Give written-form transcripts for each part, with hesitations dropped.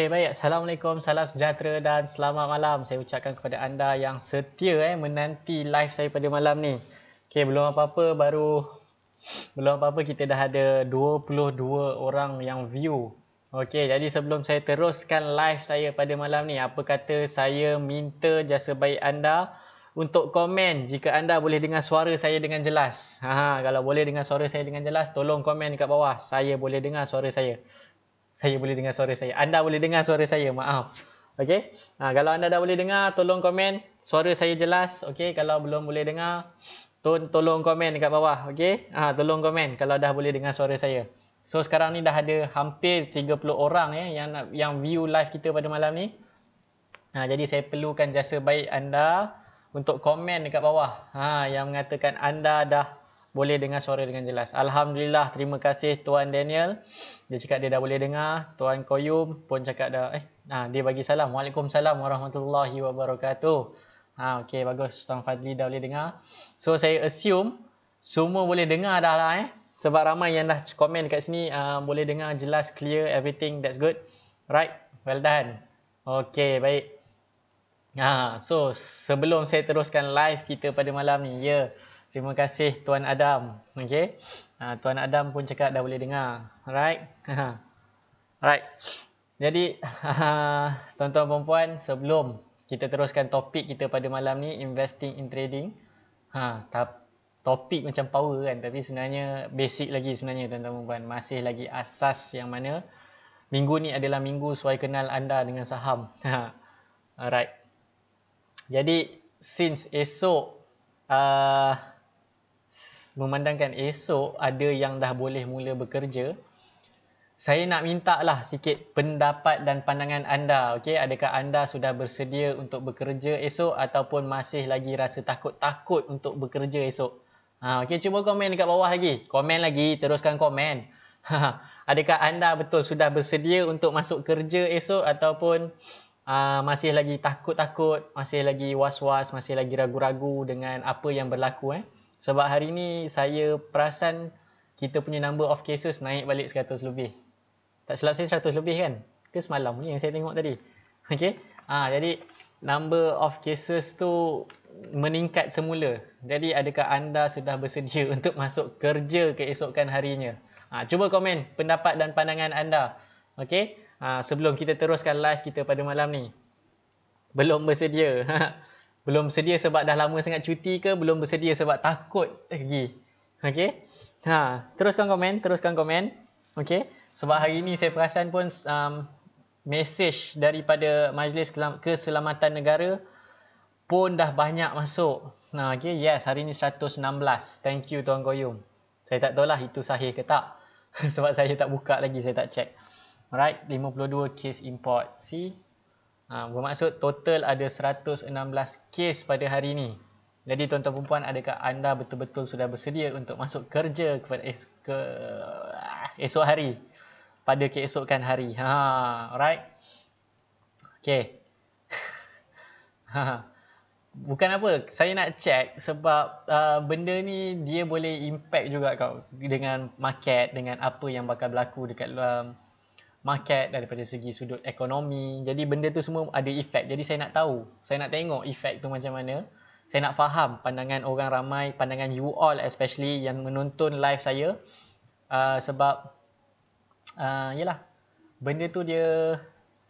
Okey, baik. Assalamualaikum, salam sejahtera dan selamat malam. Saya ucapkan kepada anda yang setia menanti live saya pada malam ni. Okey, belum apa-apa kita dah ada 22 orang yang view. Okey, jadi sebelum saya teruskan live saya pada malam ni, apa kata saya minta jasa baik anda untuk komen jika anda boleh dengar suara saya dengan jelas. Kalau boleh dengar suara saya dengan jelas, tolong komen dekat bawah. Saya boleh dengar suara saya. Saya boleh dengar suara saya. Anda boleh dengar suara saya, maaf. Okey. Kalau anda dah boleh dengar, tolong komen suara saya jelas. Okey, kalau belum boleh dengar, tolong komen dekat bawah. Okey. Tolong komen kalau dah boleh dengar suara saya. So sekarang ni dah ada hampir 30 orang yang view live kita pada malam ni. Jadi saya perlukan jasa baik anda untuk komen dekat bawah. Yang mengatakan anda dah boleh dengar suara dengan jelas. Alhamdulillah, terima kasih Tuan Daniel. Dia cakap dia dah boleh dengar. Tuan Koyum pun cakap dah. Dia bagi salam. Waalaikumsalam warahmatullahi wabarakatuh. Okey, bagus. Tuan Fadli dah boleh dengar. So saya assume semua boleh dengar dah lah. Sebab ramai yang dah komen dekat sini. Boleh dengar jelas, clear, everything. That's good. Right. Well done. Okey, baik. So sebelum saya teruskan live kita pada malam ni, terima kasih Tuan Adam. Okey. Tuan Adam pun cakap dah boleh dengar. Alright. Right. Jadi tuan-tuan dan puan, sebelum kita teruskan topik kita pada malam ni, investing in trading. Topik macam power kan, tapi sebenarnya basic lagi sebenarnya tuan-tuan dan puan. Masih lagi asas yang mana minggu ni adalah minggu suai kenal anda dengan saham. Alright. Jadi since esok memandangkan esok ada yang dah boleh mula bekerja, saya nak minta lah sikit pendapat dan pandangan anda. Okey, adakah anda sudah bersedia untuk bekerja esok ataupun masih lagi rasa takut-takut untuk bekerja esok? Okey, cuba komen dekat bawah lagi. Komen lagi, teruskan komen. Adakah anda betul sudah bersedia untuk masuk kerja esok ataupun masih lagi takut-takut, masih lagi was-was, masih lagi ragu-ragu dengan apa yang berlaku? Sebab hari ni saya perasan kita punya number of cases naik balik 100 lebih. Tak silap saya 100 lebih kan? Ke semalam ni yang saya tengok tadi. Okey. Jadi number of cases tu meningkat semula. Jadi adakah anda sudah bersedia untuk masuk kerja keesokan harinya? Cuba komen pendapat dan pandangan anda. Okey. Sebelum kita teruskan live kita pada malam ni. Belum bersedia. Belum bersedia sebab dah lama sangat cuti ke? Belum bersedia sebab takut lagi? Okey. Teruskan komen. Okey. Sebab hari ni saya perasan pun message daripada Majlis Keselamatan Negara pun dah banyak masuk. Okey. Yes, hari ni 116. Thank you Tuan Koyum. Saya tak tahulah itu sahih ke tak. Sebab saya tak buka lagi, saya tak check. Alright, 52 case import. See? Bermaksud total ada 116 case pada hari ni. Jadi tuan-tuan dan puan, adakah anda betul-betul sudah bersedia untuk masuk kerja kepada esok hari? Pada keesokan hari. Alright. Okay. Bukan apa, saya nak check sebab benda ni dia boleh impact juga dengan market, dengan apa yang bakal berlaku dekat market daripada segi sudut ekonomi. Jadi benda tu semua ada efek. Jadi saya nak tahu, saya nak tengok efek tu macam mana. Saya nak faham pandangan orang ramai, pandangan you all especially yang menonton live saya. Sebab yelah, benda tu dia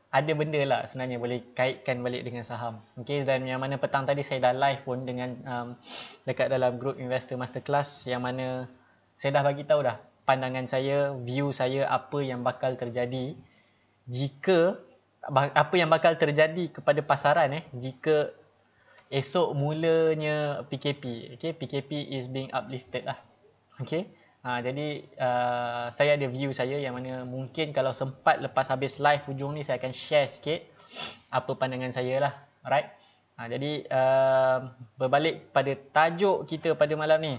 ada benda lah sebenarnya boleh kaitkan balik dengan saham. Okay, dan yang mana petang tadi saya dah live pun dengan dekat dalam group Investor Masterclass yang mana saya dah bagi tahu dah pandangan saya, view saya, apa yang bakal terjadi jika apa yang bakal terjadi kepada pasaran jika esok mulanya PKP. Okay, PKP is being uplifted lah. Okay. Jadi saya ada view saya yang mana mungkin kalau sempat lepas habis live hujung ni saya akan share sikit apa pandangan saya lah. Alright. Jadi berbalik pada tajuk kita pada malam ni.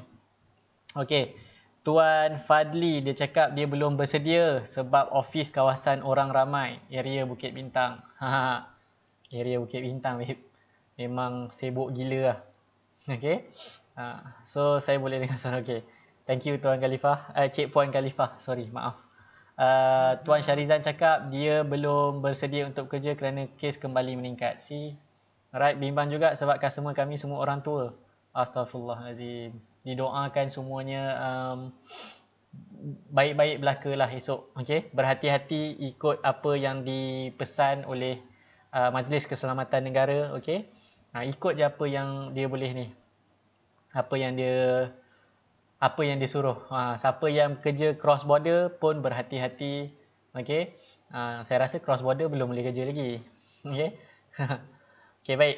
Okay. Tuan Fadli dia cakap dia belum bersedia sebab office kawasan orang ramai, area Bukit Bintang. Area Bukit Bintang memang sibuk gila lah. Okay. So saya boleh dengar suara. Okay. Thank you Tuan Khalifah. Cik Puan Khalifah. Sorry, maaf. Tuan Syarizan cakap dia belum bersedia untuk kerja kerana kes kembali meningkat. See? Alright, bimbang juga sebab customer kami semua orang tua. Astaghfirullahalazim. Didoakan semuanya baik-baik belaka lah esok. Okay? Berhati-hati ikut apa yang dipesan oleh Majlis Keselamatan Negara. Okay? Ikut je apa yang dia boleh ni. Apa yang dia suruh. Siapa yang kerja cross border pun berhati-hati. Okay? Saya rasa cross border belum boleh kerja lagi. Okay? Okay, baik.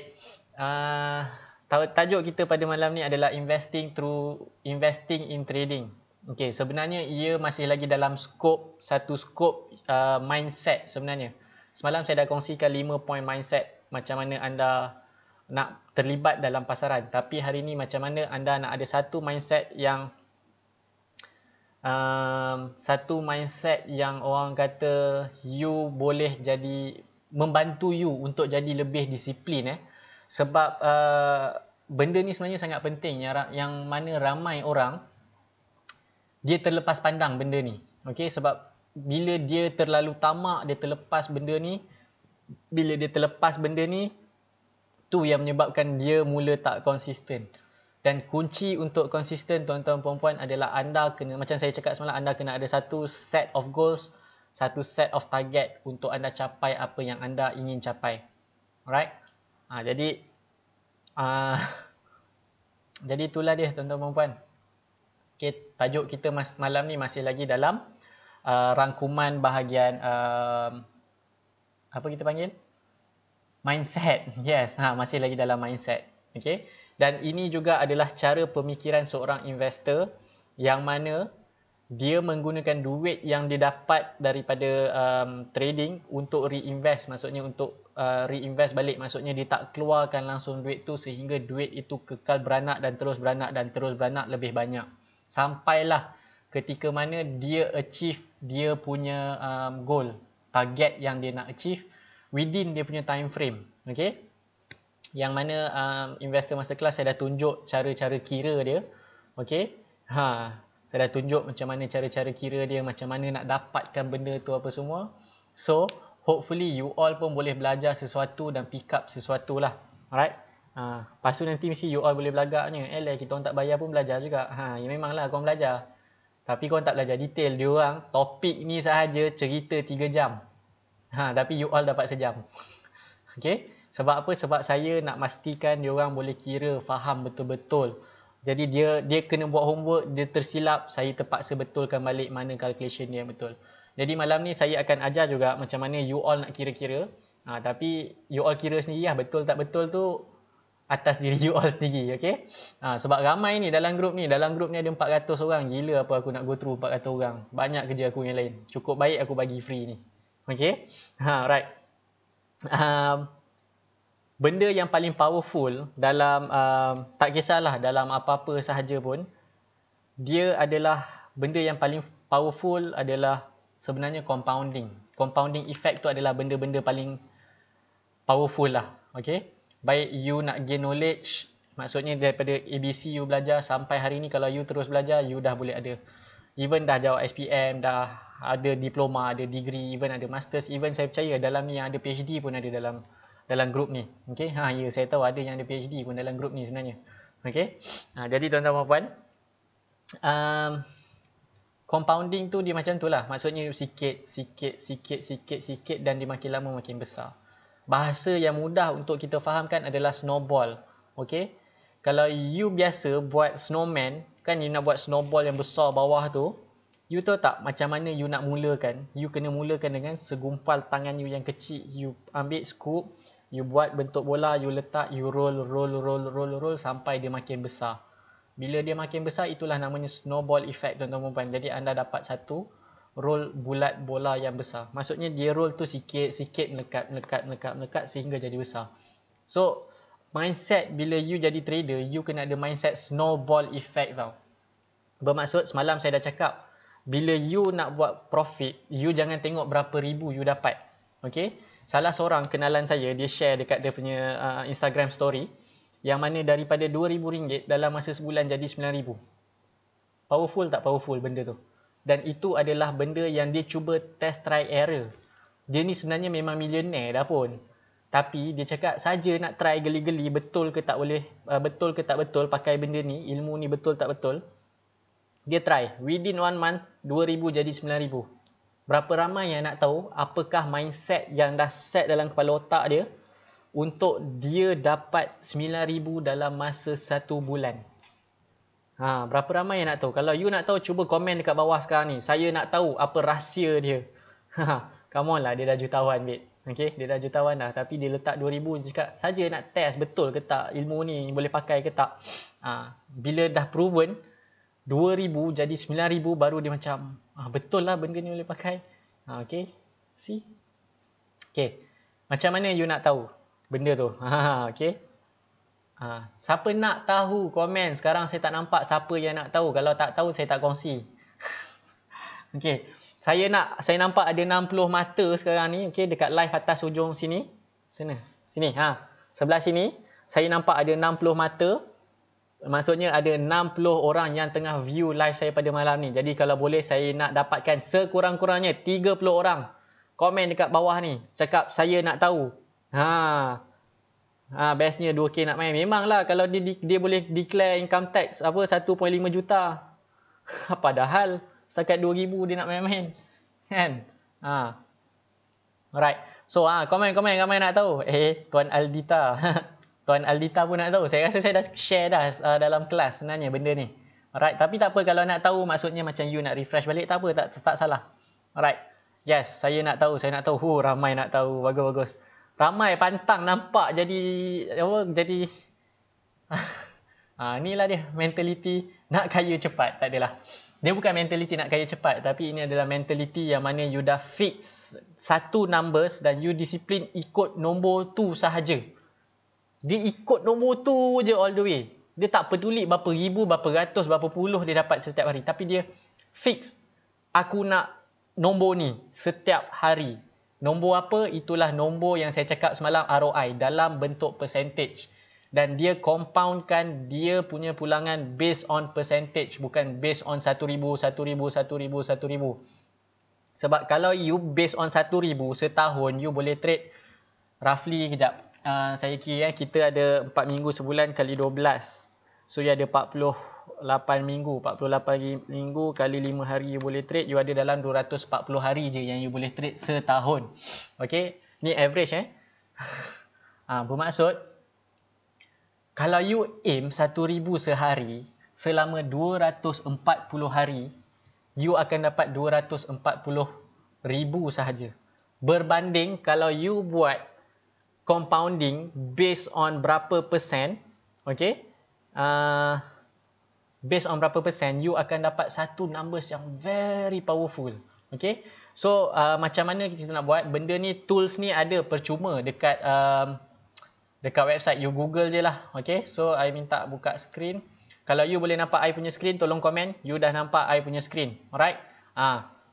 Tajuk kita pada malam ni adalah investing in trading. Okay, sebenarnya ia masih lagi dalam satu skop mindset sebenarnya. Semalam saya dah kongsikan 5 point mindset macam mana anda nak terlibat dalam pasaran. Tapi hari ni macam mana anda nak ada satu mindset yang orang kata you boleh jadi, membantu you untuk jadi lebih disiplin. Sebab benda ni sebenarnya sangat penting yang mana ramai orang dia terlepas pandang benda ni. Okay, sebab bila dia terlalu tamak, dia terlepas benda ni, bila dia terlepas benda ni, tu yang menyebabkan dia mula tak konsisten. Dan kunci untuk konsisten, tuan-tuan perempuan, adalah anda kena, macam saya cakap semalam, anda kena ada satu set of goals, satu set of target untuk anda capai apa yang anda ingin capai. Alright? Jadi itulah dia, tuan-tuan perempuan. Okay, tajuk kita malam ni masih lagi dalam rangkuman bahagian apa kita panggil? Mindset. Yes, masih lagi dalam mindset. Okay. Dan ini juga adalah cara pemikiran seorang investor yang mana dia menggunakan duit yang dia dapat daripada trading untuk reinvest. Maksudnya untuk reinvest balik. Maksudnya dia tak keluarkan langsung duit tu sehingga duit itu kekal beranak dan terus beranak lebih banyak. Sampailah ketika mana dia achieve dia punya goal, target yang dia nak achieve within dia punya time frame. Okay? Yang mana investor masterclass saya dah tunjuk cara-cara kira dia. Okay? Saya dah tunjuk macam mana cara-cara kira dia, macam mana nak dapatkan benda tu apa semua. So, hopefully you all pun boleh belajar sesuatu dan pick up sesuatu lah. Alright? Lepas tu nanti mesti you all boleh belagaknya. Kita orang tak bayar pun belajar juga. Ya memanglah korang belajar. Tapi korang tak belajar detail. Diorang topik ni sahaja cerita 3 jam. Tapi you all dapat sejam. Okay? Sebab apa? Sebab saya nak pastikan diorang boleh kira, faham betul-betul. Jadi dia kena buat homework, dia tersilap, saya terpaksa betulkan balik mana calculation dia betul. Jadi malam ni saya akan ajar juga macam mana you all nak kira-kira. Tapi you all kira sendiri lah, betul tak betul tu atas diri you all sendiri. Okay? Sebab ramai ni dalam grup ni. Dalam grup ni ada 400 orang. Gila apa aku nak go through 400 orang. Banyak kerja aku yang lain. Cukup baik aku bagi free ni. Okay? Right. Benda yang paling powerful dalam, tak kisahlah dalam apa-apa sahaja pun, dia adalah, benda yang paling powerful adalah sebenarnya compounding. Compounding effect tu adalah benda-benda paling powerful lah. Okay? Baik you nak gain knowledge, maksudnya daripada ABC you belajar sampai hari ni, kalau you terus belajar, you dah boleh ada. Even dah jawab SPM, dah ada diploma, ada degree, even ada masters, even saya percaya dalam ni yang ada PhD pun ada dalam grup ni. Okay? Ya, saya tahu ada yang ada PhD pun dalam grup ni sebenarnya. Okay? Jadi tuan-tuan dan puan, compounding tu dia macam tu lah. Maksudnya sikit dan dia makin lama makin besar. Bahasa yang mudah untuk kita fahamkan adalah snowball. Okay? Kalau you biasa buat snowman, kan you nak buat snowball yang besar bawah tu, you tahu tak macam mana you nak mulakan? You kena mulakan dengan segumpal tangan you yang kecil. You ambil scoop, you buat bentuk bola, you letak, you roll sampai dia makin besar. Bila dia makin besar, itulah namanya snowball effect, tuan-tuan puan. Jadi anda dapat satu roll bulat bola yang besar. Maksudnya dia roll tu sikit melekat sehingga jadi besar. So, mindset bila you jadi trader, you kena ada mindset snowball effect tau. Bermaksud semalam saya dah cakap, bila you nak buat profit, you jangan tengok berapa ribu you dapat. Okay? Salah seorang kenalan saya, dia share dekat dia punya Instagram story, yang mana daripada RM2,000 dalam masa sebulan jadi RM9,000. Powerful tak powerful benda tu? Dan itu adalah benda yang dia cuba test try error. Dia ni sebenarnya memang millionaire dah pun. Tapi dia cakap saja nak try geli-geli betul ke tak boleh, betul ke tak betul pakai benda ni, ilmu ni betul tak betul. Dia try. Within 1 month, 2,000 jadi 9,000. Berapa ramai yang nak tahu apakah mindset yang dah set dalam kepala otak dia untuk dia dapat 9,000 dalam masa 1 bulan. Berapa ramai yang nak tahu? Kalau you nak tahu, cuba komen dekat bawah sekarang ni. Saya nak tahu apa rahsia dia. Come on lah, dia dah jutawan, babe. Okay, dia dah jutawan dah. Tapi dia letak 2,000, dia cakap saja nak test betul ke tak ilmu ni boleh pakai ke tak. Bila dah proven 2,000 jadi 9,000, baru dia macam betul lah benda ni boleh pakai. Okay, see. Okay, macam mana you nak tahu benda tu? Okay. Siapa nak tahu komen. Sekarang saya tak nampak siapa yang nak tahu. Kalau tak tahu, saya tak kongsi. Okay. Saya nampak ada 60 mata sekarang ni. Okay, dekat live atas ujung sini. Sini. Sebelah sini. Saya nampak ada 60 mata. Maksudnya ada 60 orang yang tengah view live saya pada malam ni. Jadi kalau boleh, saya nak dapatkan sekurang-kurangnya 30 orang komen dekat bawah ni. Cakap saya nak tahu. Bestnya 2K nak main. Memanglah kalau dia boleh declare income tax 1.5 juta. Padahal setakat 2,000 dia nak main-main. Kan? Alright. So, komen ramai nak tahu. Tuan Aldita. Tuan Aldita pun nak tahu. Saya rasa saya dah share dah dalam kelas sebenarnya benda ni. Alright. Tapi tak apa, kalau nak tahu maksudnya macam you nak refresh balik, tak apa, tak salah. Alright. Yes, saya nak tahu. Ramai nak tahu. Bagus. Ramai pantang nampak jadi inilah dia mentaliti nak kaya cepat. Tak adalah. Dia bukan mentaliti nak kaya cepat, tapi ini adalah mentaliti yang mana you dah fix satu numbers dan you disiplin ikut nombor tu sahaja. Dia ikut nombor tu je all the way. Dia tak peduli berapa ribu, berapa ratus, berapa puluh dia dapat setiap hari. Tapi dia fix. Aku nak nombor ni setiap hari. Nombor apa? Itulah nombor yang saya cakap semalam, ROI, dalam bentuk percentage. Dan dia compoundkan dia punya pulangan based on percentage, bukan based on 1,000. Sebab kalau you based on 1,000 setahun, you boleh trade roughly, kejap. Saya kira kita ada 4 minggu sebulan kali 12. So you ada 48 minggu. 48 minggu kali 5 hari you boleh trade. You ada dalam 240 hari je yang you boleh trade setahun. Okay. Ni average bermaksud kalau you aim 1,000 sehari selama 240 hari, you akan dapat 240,000 sahaja. Berbanding kalau you buat compounding based on berapa persen, okay? Based on berapa persen, you akan dapat satu numbers yang very powerful. Okay? So, macam mana kita nak buat? Benda ni, tools ni ada percuma dekat website. You Google je lah. Okay? So, I minta buka screen. Kalau you boleh nampak I punya screen, tolong komen. You dah nampak I punya screen. Alright?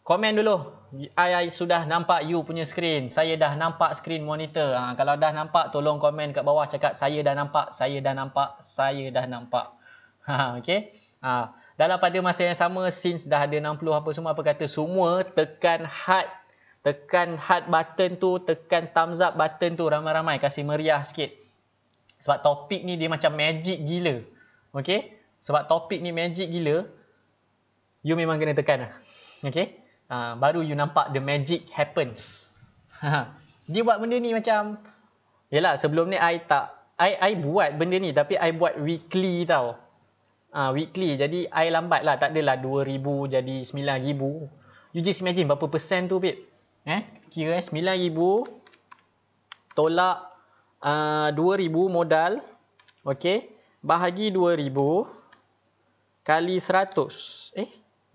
Komen dulu. I sudah nampak you punya screen. Saya dah nampak screen monitor. Kalau dah nampak, tolong komen kat bawah. Cakap saya dah nampak, saya dah nampak, saya dah nampak. Okay? Dalam pada masa yang sama, since dah ada 60 apa semua, apa kata, semua tekan heart. Tekan heart button tu, tekan thumbs up button tu ramai-ramai. Kasih meriah sikit. Sebab topik ni dia macam magic gila. Okay? Sebab topik ni magic gila. You memang kena tekan lah. Okay? Baru you nampak the magic happens. Dia buat benda ni macam, yelah sebelum ni I buat benda ni, tapi I buat weekly tau. Weekly. Jadi I lambat lah. Tak adalah 2,000 jadi 9,000. You just imagine berapa persen tu, babe. Kira 9,000 tolak 2,000 modal. Okay. Bahagi 2,000 kali 100.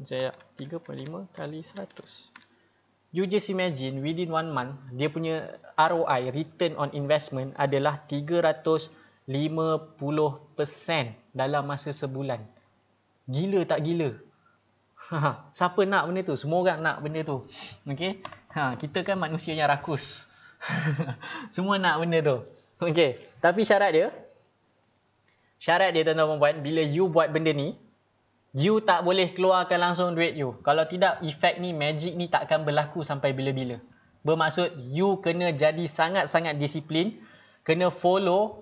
Sekejap. 3.5 kali 100. You just imagine within 1 month, dia punya ROI, return on investment, adalah 350% dalam masa sebulan. Gila tak gila? Siapa nak benda tu? Semua orang nak benda tu. Okay? Kita kan manusia yang rakus. Semua nak benda tu. Okay. Tapi syarat dia tuan-tuan dan puan, bila you buat benda ni, You tak boleh keluarkan langsung duit you. Kalau tidak, efek ni, magic ni tak akan berlaku sampai bila-bila. Bermaksud, you kena jadi sangat-sangat disiplin, kena follow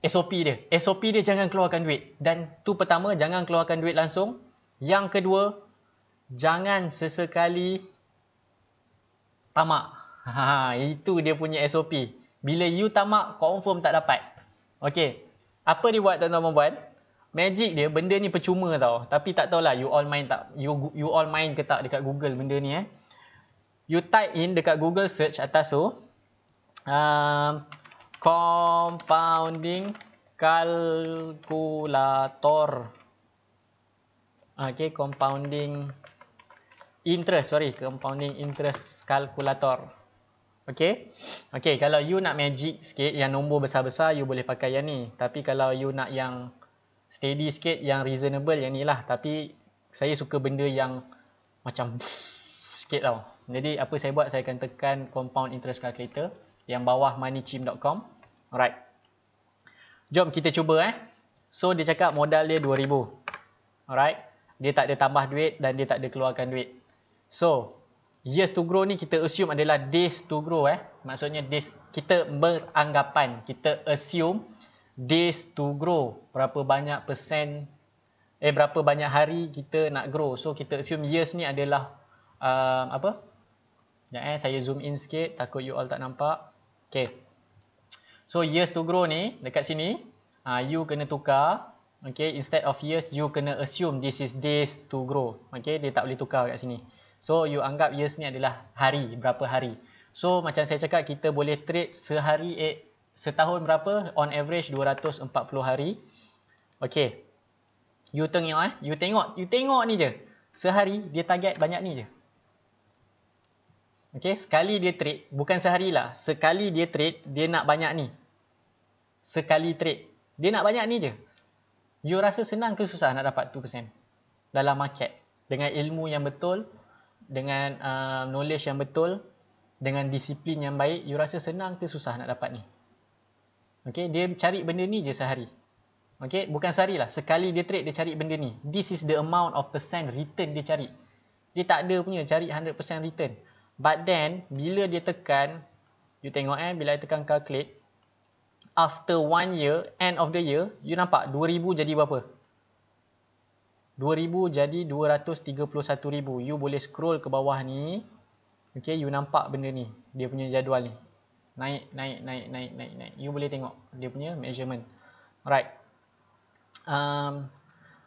SOP dia. SOP dia jangan keluarkan duit. Dan tu pertama, jangan keluarkan duit langsung. Yang kedua, jangan sesekali tamak. Itu dia punya SOP. Bila you tamak, confirm tak dapat. Okay. Apa dia buat tuan-tuan dan puan? Magic dia, benda ni percuma tau. Tapi tak tahulah you all main tak. You all main ke tak dekat Google benda ni You type in dekat Google search atas tu. Compounding calculator. Okay, compounding interest calculator. Okay. Okay, kalau you nak magic sikit, yang nombor besar-besar, you boleh pakai yang ni. Tapi kalau you nak yang steady sikit, yang reasonable, yang ni lah. Tapi saya suka benda yang macam sikit tau. Jadi apa saya buat, saya akan tekan compound interest calculator yang bawah moneychim.com. Alright. Jom kita cuba So dia cakap modal dia 2,000. Alright. Dia tak ada tambah duit dan dia tak ada keluarkan duit. So, years to grow ni kita assume adalah days to grow Maksudnya days, kita beranggapan, kita assume days to grow. Berapa banyak persen, berapa banyak hari kita nak grow. So kita assume years ni adalah apa? Saya zoom in sikit, takut you all tak nampak. Okay. So years to grow ni, dekat sini, you kena tukar. Okay, instead of years, you kena assume this is days to grow. Okay, dia tak boleh tukar kat sini. So, you anggap years ni adalah hari, berapa hari. So, macam saya cakap, kita boleh trade sehari, setahun berapa? On average, 240 hari. Okay. You tengok, you tengok ni je. Sehari, dia target banyak ni je. Okay, sekali dia trade, bukan sehari lah. Sekali dia trade, dia nak banyak ni. Sekali trade, dia nak banyak ni je. You rasa senang ke susah nak dapat 2% dalam market? Dengan ilmu yang betul, dengan knowledge yang betul, dengan disiplin yang baik, you rasa senang ke susah nak dapat ni? Okay, dia cari benda ni je sehari. Okay, bukan sehari lah. Sekali dia trade, dia cari benda ni. This is the amount of percent return dia cari. Dia tak ada punya cari 100% return. But then, bila dia tekan, you tengok bila dia tekan calculate, after 1 year, end of the year, you nampak 2,000 jadi berapa? 2,000 jadi 231,000. You boleh scroll ke bawah ni. Okay, you nampak benda ni. Dia punya jadual ni. Naik. You boleh tengok dia punya measurement. Alright.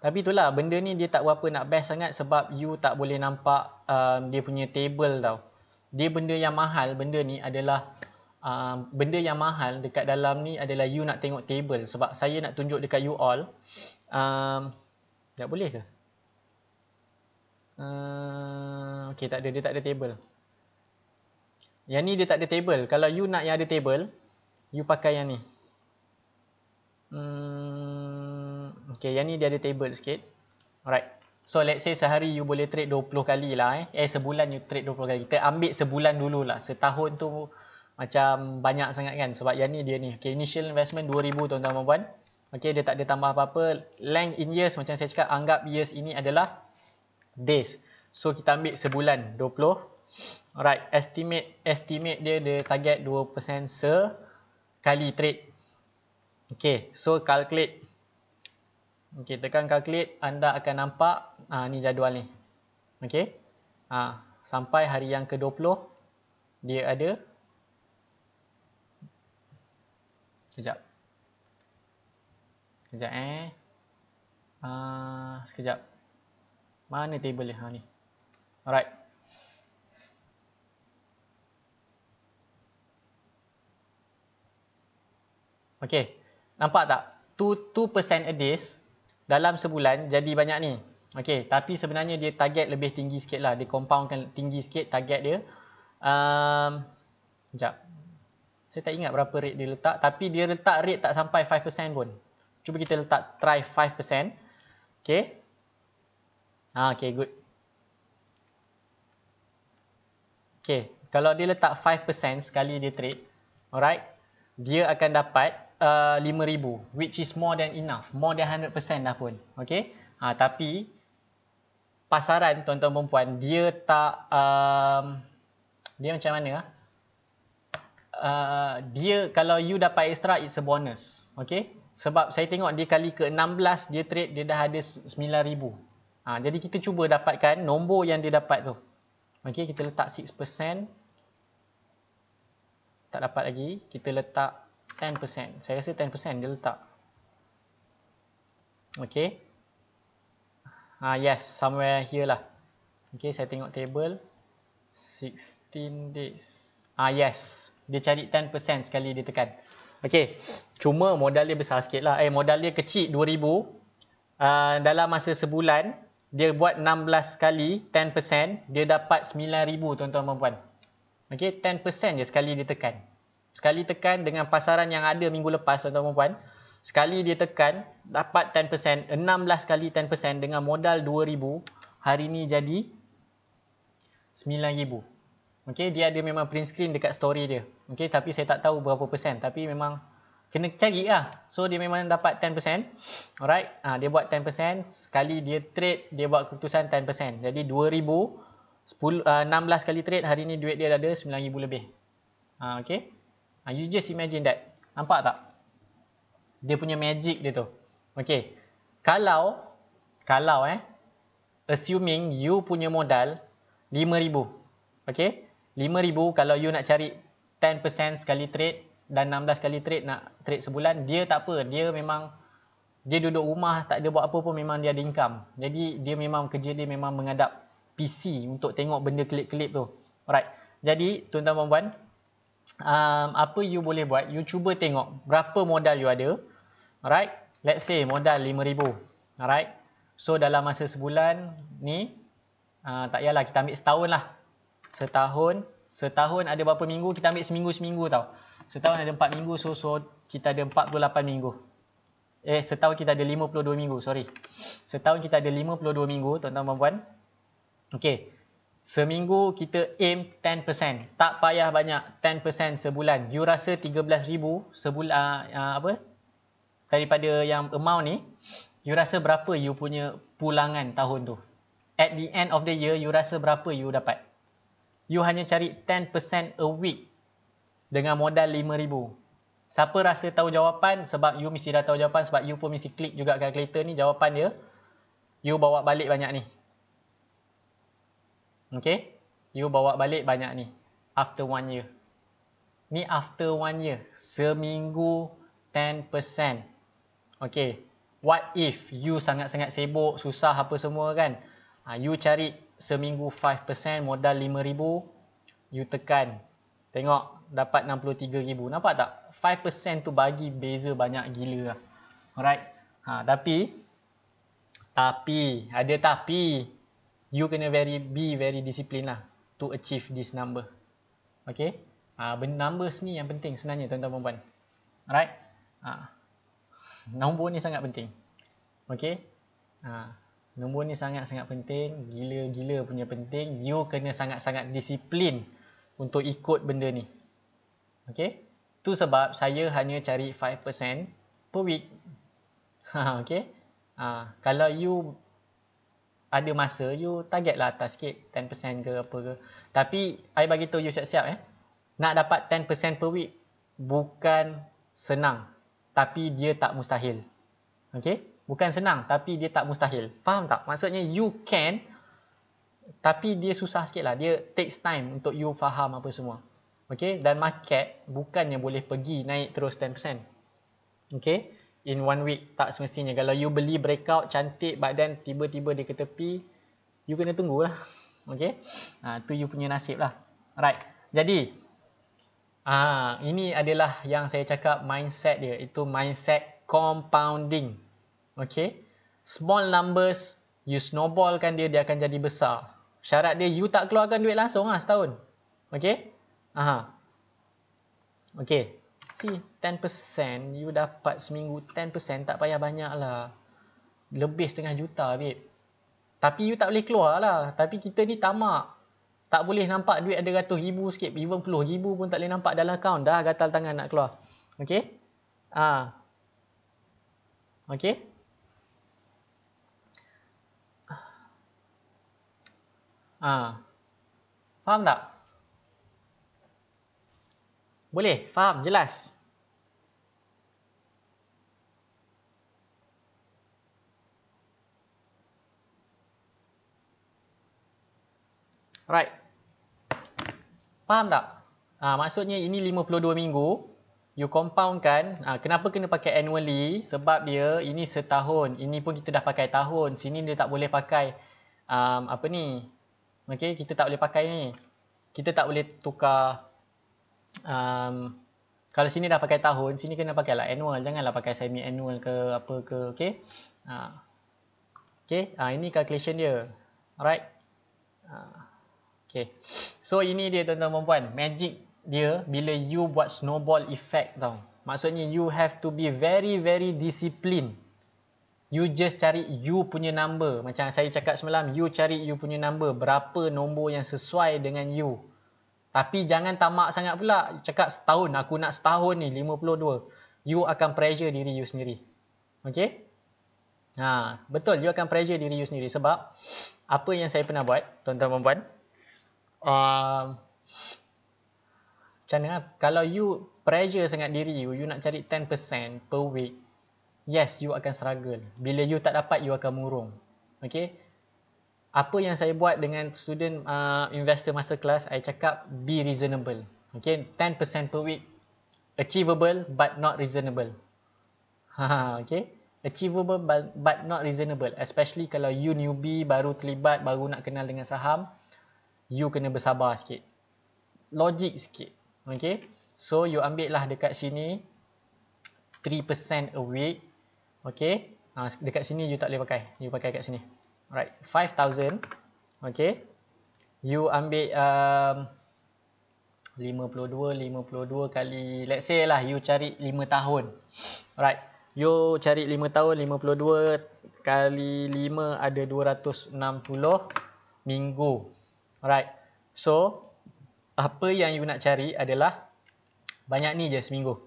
Tapi itulah, benda ni dia tak berapa nak best sangat sebab you tak boleh nampak dia punya table tau. Dia benda yang mahal, benda ni adalah benda yang mahal dekat dalam ni adalah you nak tengok table. Sebab saya nak tunjuk dekat you all. Tak boleh ke? Okay, tak ada. Dia tak ada table. Yang ni dia tak ada table. Kalau you nak yang ada table, you pakai yang ni. Okay, yang ni dia ada table sikit. Alright. So, let's say sehari you boleh trade 20 kali lah. Sebulan you trade 20 kali. Kita ambil sebulan dululah. Setahun tu macam banyak sangat kan. Sebab yang ni dia ni. Okay, initial investment 2,000 tuan-tuan dan puan. Okay, dia tak ada tambah apa-apa. Length in years, macam saya cakap, anggap years ini adalah days. So, kita ambil sebulan 20. Alright, estimate dia target 2% sekali trade. Okay, so calculate. Okay, tekan calculate, anda akan nampak ni jadual ni. Okay, sampai hari yang ke-20 dia ada. Sekejap. Sekejap. Mana table dia? Ni. Alright. Okay. Nampak tak? 2% a days dalam sebulan jadi banyak ni. Okay. Tapi sebenarnya dia target lebih tinggi sikit lah. Dia compoundkan tinggi sikit target dia. Sekejap. Saya tak ingat berapa rate dia letak. Tapi dia letak rate tak sampai 5% pun. Cuba kita letak try 5%. Okay. Okay, good. Okay. Kalau dia letak 5% sekali dia trade. Alright. Dia akan dapat 5,000. Which is more than enough. More than 100% dah pun. Okay. Tapi pasaran tuan-tuan dan puan, dia tak dia macam mana? Dia kalau you dapat extra, it's a bonus. Okay? Sebab saya tengok dia kali ke-16 dia trade, dia dah ada 9,000. Jadi kita cuba dapatkan nombor yang dia dapat tu. Okay, kita letak 6%. Tak dapat lagi. Kita letak 10%. Saya rasa 10% dia letak. Okay. Yes, somewhere here lah. Okay, saya tengok table. 16 days. Yes. Dia cari 10% sekali dia tekan. Okay. Cuma modal dia besar sikit lah. Modal dia kecil 2,000. Dalam masa sebulan, dia buat 16 kali 10%. Dia dapat 9,000 tuan-tuan dan puan. Okay, 10% je sekali dia tekan. Sekali tekan dengan pasaran yang ada minggu lepas tuan-tuan dan puan. Sekali dia tekan, dapat 10%. 16 kali 10% dengan modal 2,000. Hari ni jadi 9,000. Okay, dia ada memang print screen dekat story dia. Okay, tapi saya tak tahu berapa persen. Tapi memang kena cari lah. So, dia memang dapat 10%. Alright, dia buat 10%. Sekali dia trade, dia buat keputusan 10%. Jadi, 2,000. 16 kali trade, hari ni duit dia dah ada 9,000 lebih. Okay. You just imagine that. Nampak tak? Dia punya magic dia tu. Okay. Kalau assuming you punya modal 5,000. Okay. 5,000 kalau you nak cari 10% sekali trade dan 16 kali trade nak trade sebulan, dia tak apa. Dia memang, dia duduk rumah tak ada buat apa pun, memang dia ada income. Jadi dia memang kerja dia memang menghadap PC untuk tengok benda kelip-kelip tu. Alright. Jadi tuan-tuan dan puan, apa you boleh buat, you cuba tengok berapa modal you ada. Alright. Let's say modal 5,000. Alright. So dalam masa sebulan ni, tak payahlah kita ambil setahun lah. Setahun ada berapa minggu, kita ambil seminggu-seminggu tau. Setahun ada 4 minggu, so kita ada 48 minggu. Setahun kita ada 52 minggu, sorry. Setahun kita ada 52 minggu, tuan-tuan dan puan. Okay. Seminggu kita aim 10%. Tak payah banyak, 10% sebulan. You rasa 13,000 sebulan, daripada yang amount ni, you rasa berapa you punya pulangan tahun tu? At the end of the year, you rasa berapa you dapat? You hanya cari 10% a week dengan modal 5,000. Siapa rasa tahu jawapan? Sebab you mesti dah tahu jawapan, sebab you pun mesti klik juga calculator ni. Jawapan dia, you bawa balik banyak ni. Okay? You bawa balik banyak ni. After 1 year. Ni after 1 year. Seminggu 10%. Okay. What if you sangat-sangat sibuk, susah apa semua kan? You cari seminggu 5%, modal 5,000. You tekan. Tengok, dapat 63,000. Nampak tak? 5% tu bagi beza banyak gila lah. Alright. Tapi, ada tapi. You kena be very discipline lah to achieve this number. Okay. Numbers ni yang penting sebenarnya tuan-tuan dan puan. Alright. Nombor ni sangat penting. Okay. Nombor ni sangat-sangat penting. Gila-gila punya penting. You kena sangat-sangat disiplin untuk ikut benda ni. Okay. Tu sebab saya hanya cari 5% per week. Okay. Kalau you ada masa, you target lah atas sikit, 10% ke apa ke. Tapi, I bagi tahu you siap-siap nak dapat 10% per week bukan senang. Tapi dia tak mustahil. Okay? Bukan senang, tapi dia tak mustahil. Faham tak? Maksudnya you can, tapi dia susah sikit lah. Dia takes time untuk you faham apa semua. Okay? Dan market bukannya boleh pergi naik terus 10%. Okay? In 1 week, tak semestinya. Kalau you beli breakout cantik, badan tiba-tiba dia ke tepi, you kena tunggulah. Okay? Tu you punya nasib lah. Alright. Jadi, ini adalah yang saya cakap mindset dia. Itu mindset compounding. Okay? Small numbers, you snowballkan dia, dia akan jadi besar. Syarat dia, you tak keluarkan duit langsung lah setahun. Okay? Okay. See, 10% you dapat seminggu 10%, tak payah banyak lah. Lebih setengah juta, babe. Tapi you tak boleh keluar lah. Tapi kita ni tamak. Tak boleh nampak duit ada ratus ribu sikit. Even puluh ribu pun tak boleh nampak dalam akaun. Dah gatal tangan nak keluar. Okay? Okay? Faham tak? Boleh? Faham? Jelas? Right. Faham tak? Maksudnya ini 52 minggu. You compound kan. Kenapa kena pakai annually? Sebab dia ini setahun. Ini pun kita dah pakai tahun. Sini dia tak boleh pakai apa ni? Okay, kita tak boleh pakai ni. Kita tak boleh tukar. Kalau sini dah pakai tahun, sini kena pakai lah annual. Janganlah pakai semi-annual ke apa ke. Okay. Okay. Ini calculation dia. Alright. Okay. So ini dia tuan-tuan perempuan. Magic dia bila you buat snowball effect tau. Maksudnya you have to be very very disciplined. You just cari you punya number. Macam saya cakap semalam, you cari you punya number. Berapa nombor yang sesuai dengan you. Tapi jangan tamak sangat pula. Cakap setahun, aku nak setahun ni 52. You akan pressure diri you sendiri. Okay? Betul, you akan pressure diri you sendiri. Sebab apa yang saya pernah buat, tuan-tuan perempuan, macam mana? Kalau you pressure sangat diri you, you nak cari 10% per week, yes, you akan struggle. Bila you tak dapat, you akan murung. Okay? Apa yang saya buat dengan student investor masterclass, I cakap be reasonable. Okay? 10% per week, achievable but not reasonable. Okay? Achievable but not reasonable. Especially kalau you newbie, baru terlibat, baru nak kenal dengan saham, you kena bersabar sikit. Logik sikit. Okay. So, you ambil lah dekat sini 3% a week. Okay. Dekat sini you tak boleh pakai. You pakai kat sini. Alright. 5,000. Okay. You ambil 52 kali, let's say lah you cari 5 tahun. Alright. You cari 5 tahun, 52 kali 5 ada 260 minggu. Alright. So, apa yang you nak cari adalah banyak ni je seminggu.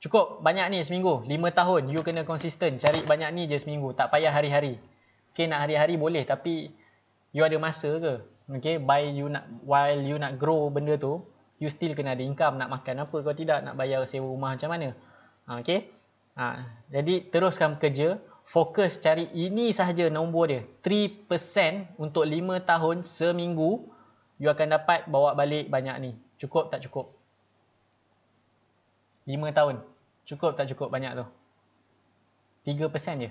Cukup banyak ni seminggu. 5 tahun you kena konsisten cari banyak ni je seminggu. Tak payah hari-hari. Okay, nak hari-hari boleh tapi you ada masa ke? Okay, while you nak grow benda tu, you still kena ada income. Nak makan apa kalau tidak, nak bayar sewa rumah macam mana. Okay. Jadi teruskan bekerja. Fokus cari ini sahaja nombor dia. 3% untuk 5 tahun seminggu. You akan dapat bawa balik banyak ni. Cukup tak cukup? 5 tahun. Cukup tak cukup banyak tu? 3% je.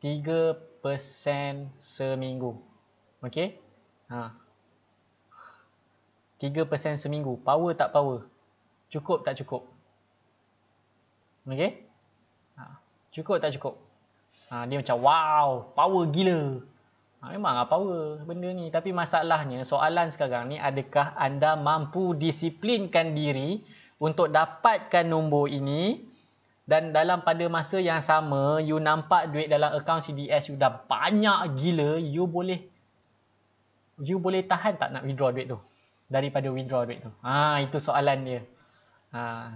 3% seminggu. Okay? 3% seminggu. Power tak power? Cukup tak cukup? Okay? Cukup tak cukup? Dia macam wow, power gila. Memang power benda ni. Tapi masalahnya, soalan sekarang ni, adakah anda mampu disiplinkan diri untuk dapatkan nombor ini dan dalam pada masa yang sama, you nampak duit dalam akaun CDS you dah banyak gila, you boleh tahan tak nak withdraw duit tu daripada withdraw duit tu? Itu soalan dia.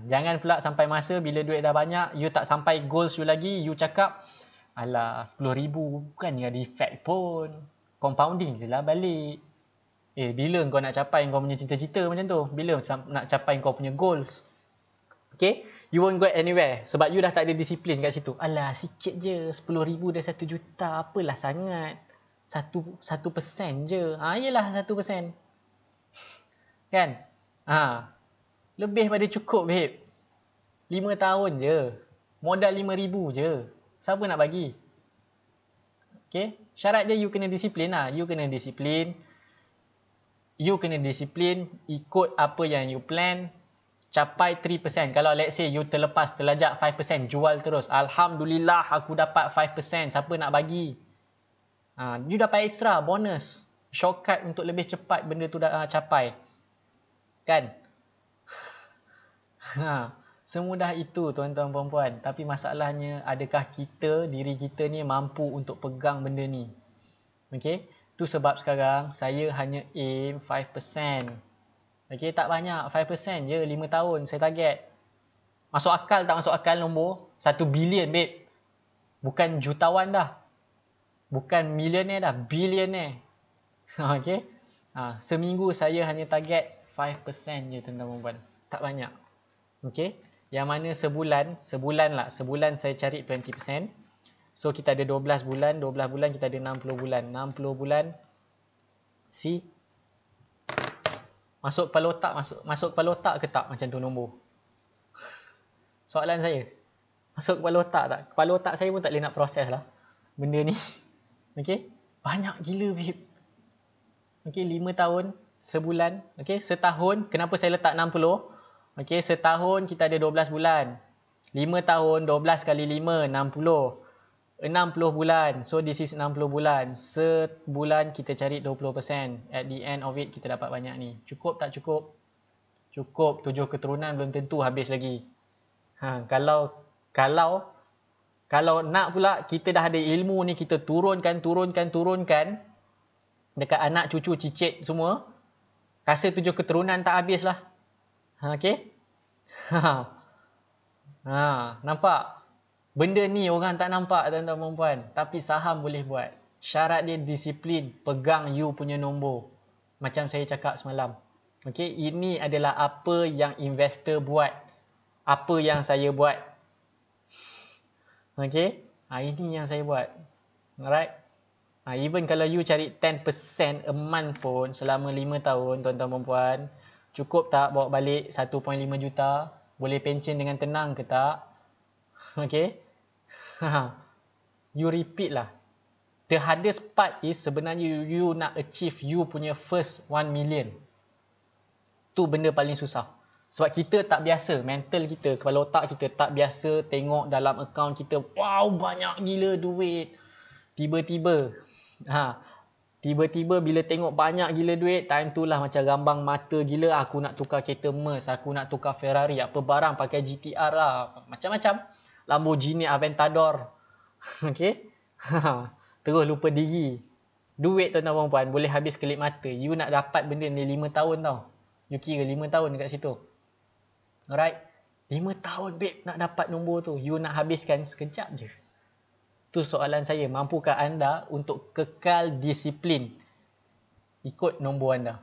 Jangan pula sampai masa bila duit dah banyak, you tak sampai goals you lagi, you cakap, alah, 10,000 bukan ada efek pun. Compounding je lah balik. Bila kau nak capai kau punya cita-cita macam tu? Bila nak capai kau punya goals? Okay? You won't go anywhere. Sebab you dah tak ada disiplin kat situ. Alah, sikit je. 10,000 dah 1 juta. Apalah sangat. 1% je. Yelah 1%. Kan? Lebih pada cukup, babe. 5 tahun je. Modal 5,000 je. Siapa nak bagi? Okay. Syarat dia you kena disiplin lah. You kena disiplin. You kena disiplin. Ikut apa yang you plan. Capai 3%. Kalau let's say you terlajak 5%. Jual terus. Alhamdulillah aku dapat 5%. Siapa nak bagi? You dapat extra. Bonus. Shortcut untuk lebih cepat benda tu dah capai. Kan? Semudah itu tuan-tuan perempuan. Tapi masalahnya, adakah diri kita ni mampu untuk pegang benda ni? Okay. Tu sebab sekarang saya hanya aim 5%. Okay, tak banyak. 5% je 5 tahun saya target. Masuk akal tak masuk akal nombor? 1 bilion, babe. Bukan jutawan dah. Bukan millionaire dah. Billionaire. Okey. Seminggu saya hanya target 5% je tuan-tuan dan puan. Tak banyak. Okey. Yang mana sebulan saya cari 20%. So kita ada 12 bulan kita ada 60 bulan. 60 bulan masuk kepala otak ke tak macam tu nombor? Soalan saya. Masuk kepala otak tak? Kepala otak saya pun tak boleh nak proses lah benda ni. Okey. Banyak gila babe. Okey, 5 tahun, sebulan, okey, setahun, kenapa saya letak 60? Okey, setahun kita ada 12 bulan. 5 tahun, 12 kali 5, 60. 60 bulan. So, this is 60 bulan. Sebulan kita cari 20%. At the end of it, kita dapat banyak ni. Cukup tak cukup? Cukup. 7 keturunan belum tentu habis lagi. Kalau nak pula, kita dah ada ilmu ni, kita turunkan. Dekat anak, cucu, cicit semua. Rasa 7 keturunan tak habis lah. Okey? Nampak? Benda ni orang tak nampak tuan-tuan dan puan. Tapi saham boleh buat. Syarat dia disiplin. Pegang you punya nombor. Macam saya cakap semalam. Okey? Ini adalah apa yang investor buat. Apa yang saya buat. Okey? Ini yang saya buat. Alright? Even kalau you cari 10% a month pun selama 5 tahun tuan-tuan dan puan, cukup tak bawa balik 1.5 juta? Boleh pension dengan tenang ke tak? Okay? You repeat lah. The hardest part is sebenarnya you nak achieve you punya first 1 million. Tu benda paling susah. Sebab kita tak biasa, mental kita, kepala otak kita tak biasa tengok dalam akaun kita, wow banyak gila duit. Tiba-tiba bila tengok banyak gila duit, time tu lah macam rambang mata gila, aku nak tukar kereta Merc, aku nak tukar Ferrari, apa barang pakai GTR lah, macam-macam. Lamborghini Aventador. Okey? Terus lupa diri. Duit tuan-tuan dan puan boleh habis kelip mata. You nak dapat benda ni 5 tahun tau. You kira 5 tahun dekat situ. Alright? 5 tahun babe nak dapat nombor tu. You nak habiskan sekejap je. Tu soalan saya. Mampukah anda untuk kekal disiplin ikut nombor anda?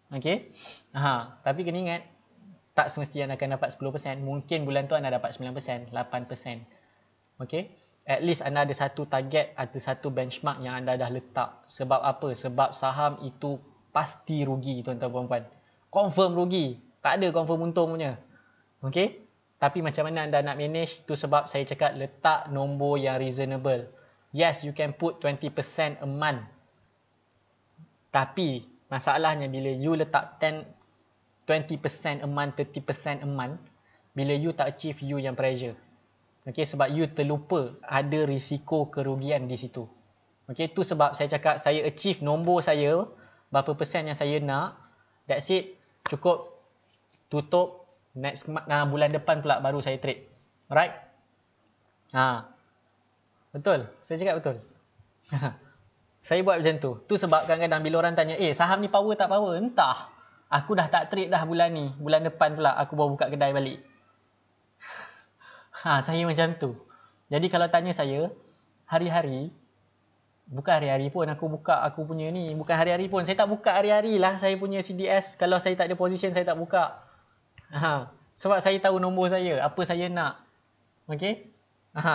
Okey? Tapi kena ingat, tak semestinya anda akan dapat 10%. Mungkin bulan tu anda dapat 9%, 8%. Okey? At least anda ada satu target, ada satu benchmark yang anda dah letak. Sebab apa? Sebab saham itu pasti rugi tuan-tuan dan puan. Confirm rugi. Tak ada confirm untung punya. Okey? Tapi macam mana anda nak manage? Tu sebab saya cakap letak nombor yang reasonable. Yes, you can put 20% a month. Tapi masalahnya bila you letak 20% a month, 30% a month, bila you tak achieve, you yang pressure. Okey, sebab you terlupa ada risiko kerugian di situ. Okey, tu sebab saya cakap saya achieve nombor saya, berapa persen yang saya nak, that's it, cukup, tutup. Next bulan depan pula baru saya trade. Alright? Betul? Saya cakap betul? Saya buat macam tu. Tu sebab kadang-kadang bila orang tanya, saham ni power tak power? Entah. Aku dah tak trade dah bulan ni. Bulan depan pula aku baru buka kedai balik. Saya macam tu. Jadi kalau tanya saya, hari-hari, bukan hari-hari pun aku buka aku punya ni. Bukan hari-hari pun. Saya tak buka hari-hari lah saya punya CDS. Kalau saya tak ada position, saya tak buka. Sebab saya tahu nombor saya, apa saya nak. Okey?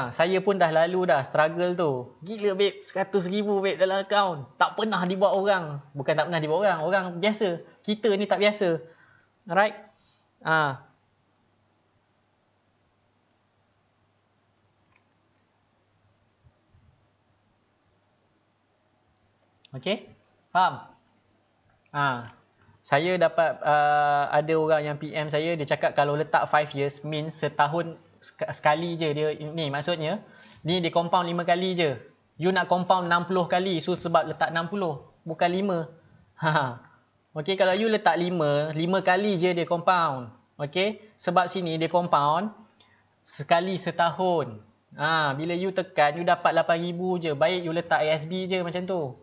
Saya pun dah lalu dah struggle tu. Gila babe, 100,000 babe dalam akaun. Tak pernah dibuat orang. Bukan tak pernah dibuat orang, orang biasa. Kita ni tak biasa. Alright? Okey? Faham? Saya dapat ada orang yang PM saya, dia cakap kalau letak 5 years means setahun sekali je dia ni, maksudnya ni dia compound 5 kali je. You nak compound 60 kali, so sebab letak 60 bukan 5. Okey, kalau you letak 5 kali je dia compound. Okey, sebab sini dia compound sekali setahun. Bila you tekan you dapat 8,000 je. Baik you letak ASB je macam tu.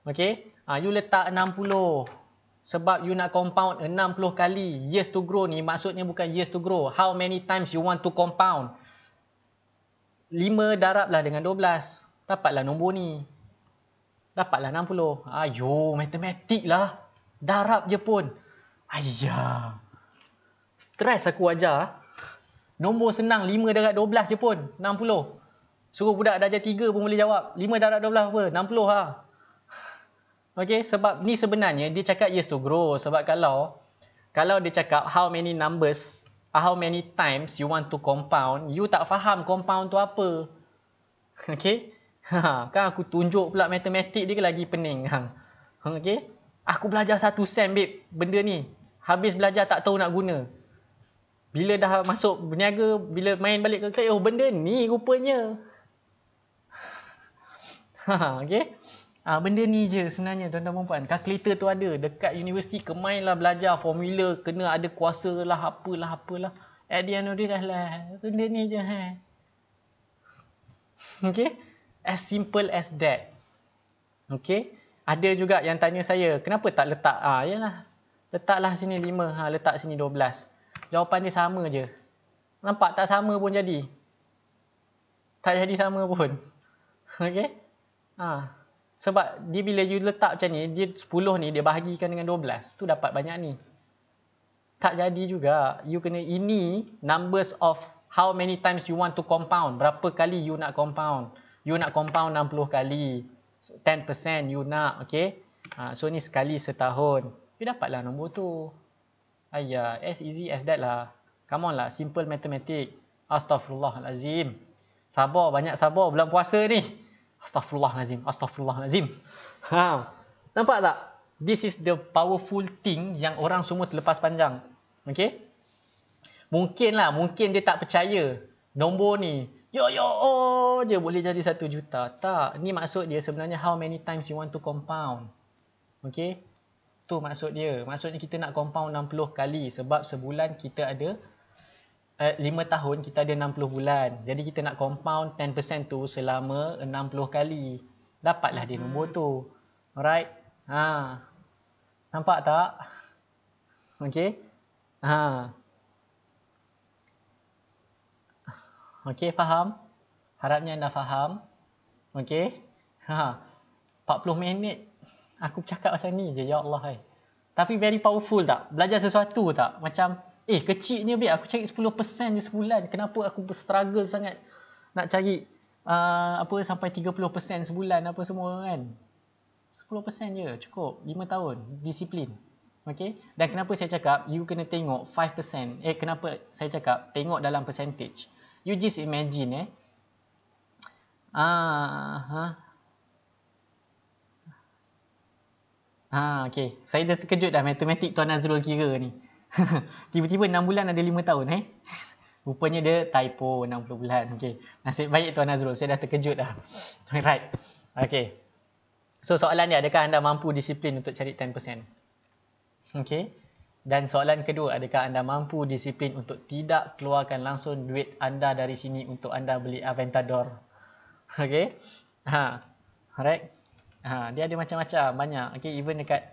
Okey, you letak 60. Sebab you nak compound 60 kali. Years to grow ni maksudnya bukan years to grow. How many times you want to compound? 5 darablah dengan 12. Dapatlah nombor ni. Dapatlah 60. Ayo, matematik lah. Darab je pun. Ayah. Stres aku ajar. Nombor senang 5 darab 12 je pun. 60. Suruh budak darjah 3 pun boleh jawab. 5 darab 12 apa? 60 lah. Okay, sebab ni sebenarnya dia cakap yes to grow. Sebab kalau dia cakap how many numbers, how many times you want to compound, you tak faham compound tu apa. Okay. Kan aku tunjuk pula matematik dia lagi pening. Okay. Aku belajar 1 sem babe benda ni. Habis belajar tak tahu nak guna. Bila dah masuk berniaga, bila main balik ke kelas, oh benda ni rupanya. Okay. Benda ni je sebenarnya tuan-tuan dan puan. Kalkulator tu ada. Dekat universiti kemainlah belajar formula. Kena ada kuasa lah, apalah. At the end of the day lah. Benda ni je. Okay. As simple as that. Okay. Ada juga yang tanya saya, kenapa tak letak? Yalah. Letaklah sini 5. Letak sini 12. Jawapan dia sama je. Nampak tak sama pun jadi. Tak jadi sama pun. Okay. Sebab dia bila you letak macam ni, dia 10 ni dia bahagikan dengan 12. Tu dapat banyak ni. Tak jadi juga. You kena ini numbers of how many times you want to compound. Berapa kali you nak compound. You nak compound 60 kali. 10% you nak. Okay. So ni sekali setahun. You dapatlah nombor tu. Ayah, as easy as that lah. Come on lah. Simple mathematics. Astaghfirullahalazim. Sabar. Banyak sabar bulan puasa ni. Astaghfirullahalazim. Nampak tak? This is the powerful thing yang orang semua terlepas panjang. Okay? Mungkin dia tak percaya. Nombor ni, je boleh jadi 1 juta. Tak. Ni maksud dia sebenarnya how many times you want to compound. Okay? Tu maksud dia. Maksudnya kita nak compound 60 kali. Sebab sebulan kita ada 5 tahun kita ada 60 bulan. Jadi kita nak compound 10% tu selama 60 kali. Dapatlah dia nombor tu. Alright? Nampak tak? Okay? Okay, faham? Harapnya anda faham. Okay? 40 minit. Aku cakap pasal ni je. Ya Allah. Tapi very powerful tak? Belajar sesuatu tak? Macam kecilnya babe, aku cari 10% je sebulan. Kenapa aku struggle sangat nak cari sampai 30% sebulan apa semua kan? 10% je cukup. 5 tahun disiplin. Okay? Dan kenapa saya cakap you kena tengok 5%. Kenapa saya cakap tengok dalam percentage. You just imagine okay. Saya dah terkejut dah matematik Tuan Nazrul kira ni. Tiba-tiba 6 bulan ada 5 tahun Rupanya dia typo 60 bulan. Okay. Nasib baik Tuan Nazrul, saya dah terkejut dah. Right. Okay. So soalan dia, adakah anda mampu disiplin untuk cari 10%? Okay. Dan soalan kedua, adakah anda mampu disiplin untuk tidak keluarkan langsung duit anda dari sini untuk anda beli Aventador? Okay. Alright. Dia ada macam-macam, banyak. Okay, even dekat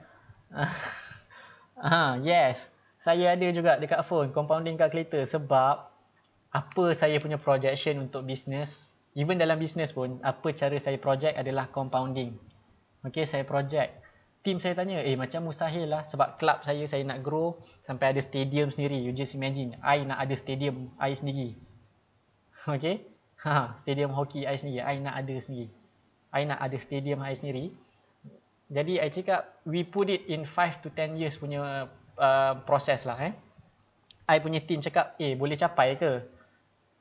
yes. Saya ada juga dekat phone compounding calculator sebab apa saya punya projection untuk bisnes, even dalam bisnes pun apa cara saya project adalah compounding. Okay, saya project. Team saya tanya, macam mustahil lah sebab club saya nak grow sampai ada stadium sendiri. You just imagine, I nak ada stadium I sendiri. Okay, stadium hoki I sendiri, I nak ada sendiri. I nak ada stadium I sendiri. Jadi I cakap we put it in 5 to 10 years punya proses lah. I punya team cakap, boleh capai ke?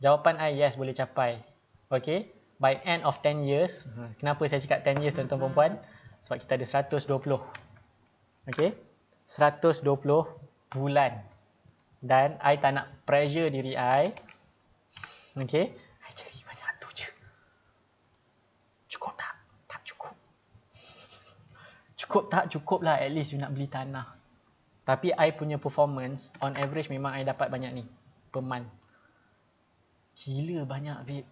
Jawapan I, yes, boleh capai. Okay, by end of 10 years. Kenapa saya cakap 10 years tuan-tuan perempuan? Sebab kita ada 120. Okay, 120 bulan. Dan I tak nak pressure diri I. Okay, I cari banyak tu je. Cukup tak? Tak cukup. Cukup tak? Cukup lah, at least you nak beli tanah. Tapi I punya performance, on average memang I dapat banyak ni. Per month. Gila banyak babe.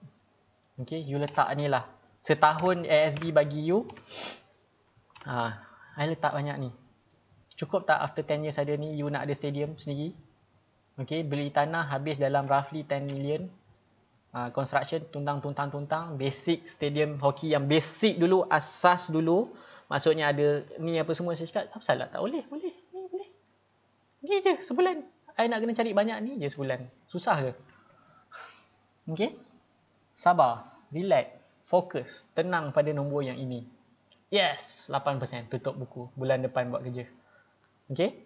Okay, you letak ni lah. Setahun ASB bagi you. I letak banyak ni. Cukup tak after 10 years ada ni, you nak ada stadium sendiri? Okay, beli tanah habis dalam roughly 10 million. construction, tuntang, basic stadium hoki yang basic dulu, asas dulu. Maksudnya ada ni apa semua. Saya cakap, apa salah? Tak boleh. Ni boleh. Ni je sebulan. I nak kena cari banyak ni je sebulan. Susah ke? Okay? Sabar, relax, fokus, tenang pada nombor yang ini. Yes, 8%, tutup buku. Bulan depan buat kerja. Okay?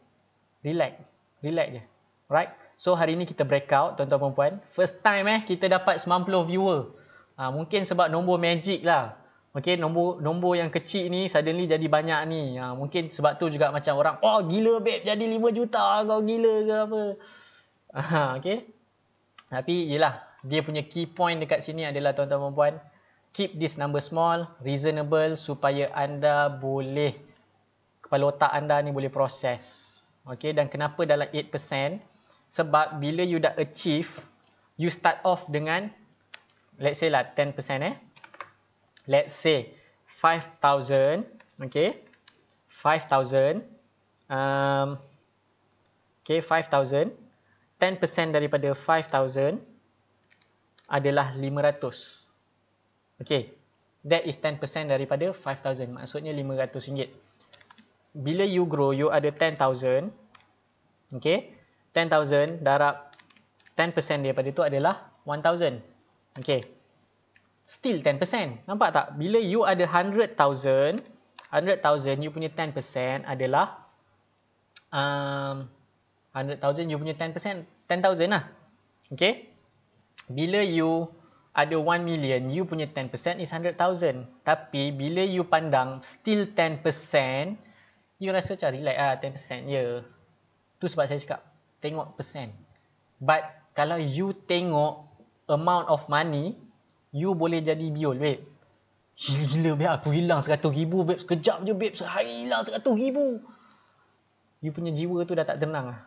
Relax je. Right? So hari ni kita breakout, tuan-tuan perempuan. First time kita dapat 90 viewer. Mungkin sebab nombor magic lah. Okay, nombor yang kecil ni suddenly jadi banyak ni. Mungkin sebab tu juga macam orang, oh gila babe, jadi 5 juta, kau gila ke apa. Okay. Tapi yelah, dia punya key point dekat sini adalah tuan-tuan perempuan, keep this number small, reasonable, supaya anda boleh, kepala otak anda ni boleh proses. Okay, dan kenapa dalam 8%? Sebab bila you dah achieve, you start off dengan, let's say lah 10%. Let's say 5,000. Okay, 5,000. Okay, 5,000. 10% daripada 5,000 adalah 500. Okay, that is 10% daripada 5,000. Maksudnya RM500. Bila you grow, you ada 10,000. Okay, 10,000 darab 10% daripada itu adalah 1,000. Okay, still 10%. Nampak tak? Bila you ada 100,000, you punya 10% adalah 100,000, you punya 10%, 10,000 lah. Okay? Bila you ada 1 million, you punya 10% is 100,000. Tapi bila you pandang still 10%, you rasa macam relax lah, 10% je. Tu sebab saya cakap, tengok persen. But kalau you tengok amount of money, you boleh jadi biol, babe. Gila, babe, aku hilang 100,000, babe. Sekejap je, babe. Sehari hilang 100,000. You punya jiwa tu dah tak tenang lah.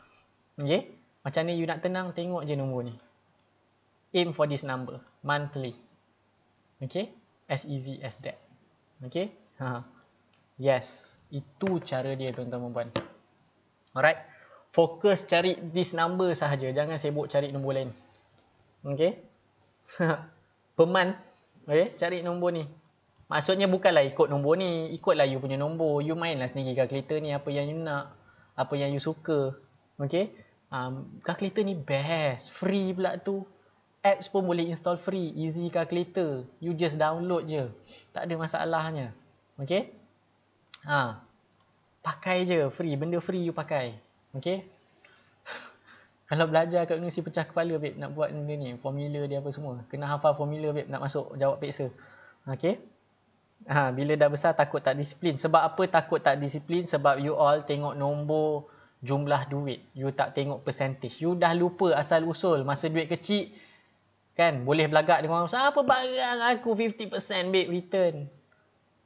Okay? Macam ni you nak tenang, tengok je nombor ni. Aim for this number. Monthly. Okay? As easy as that. Okay? Yes. Itu cara dia, tuan-tuan perempuan. Alright? Fokus cari this number sahaja. Jangan sibuk cari nombor lain. Okay? Per month. Okay? Cari nombor ni. Maksudnya bukanlah ikut nombor ni. Ikutlah you punya nombor. You mainlah sendiri kalkulator ni. Apa yang you nak. Apa yang you suka. Okay? Calculator ni best. Free pula tu. Apps pun boleh install free. Easy calculator. You just download je. Tak ada masalahnya. Okay? Pakai je. Free. Benda free you pakai. Okay? Kalau belajar kat universiti pecah kepala, babe, nak buat benda ni. Formula dia apa semua. Kena hafal formula, babe, nak masuk jawab peksa. Okay? Bila dah besar takut tak disiplin. Sebab apa takut tak disiplin? Sebab you all tengok nombor jumlah duit. You tak tengok percentage. You dah lupa asal usul. Masa duit kecil, kan, boleh belagak dengan orang. Apa barang aku 50% babe return.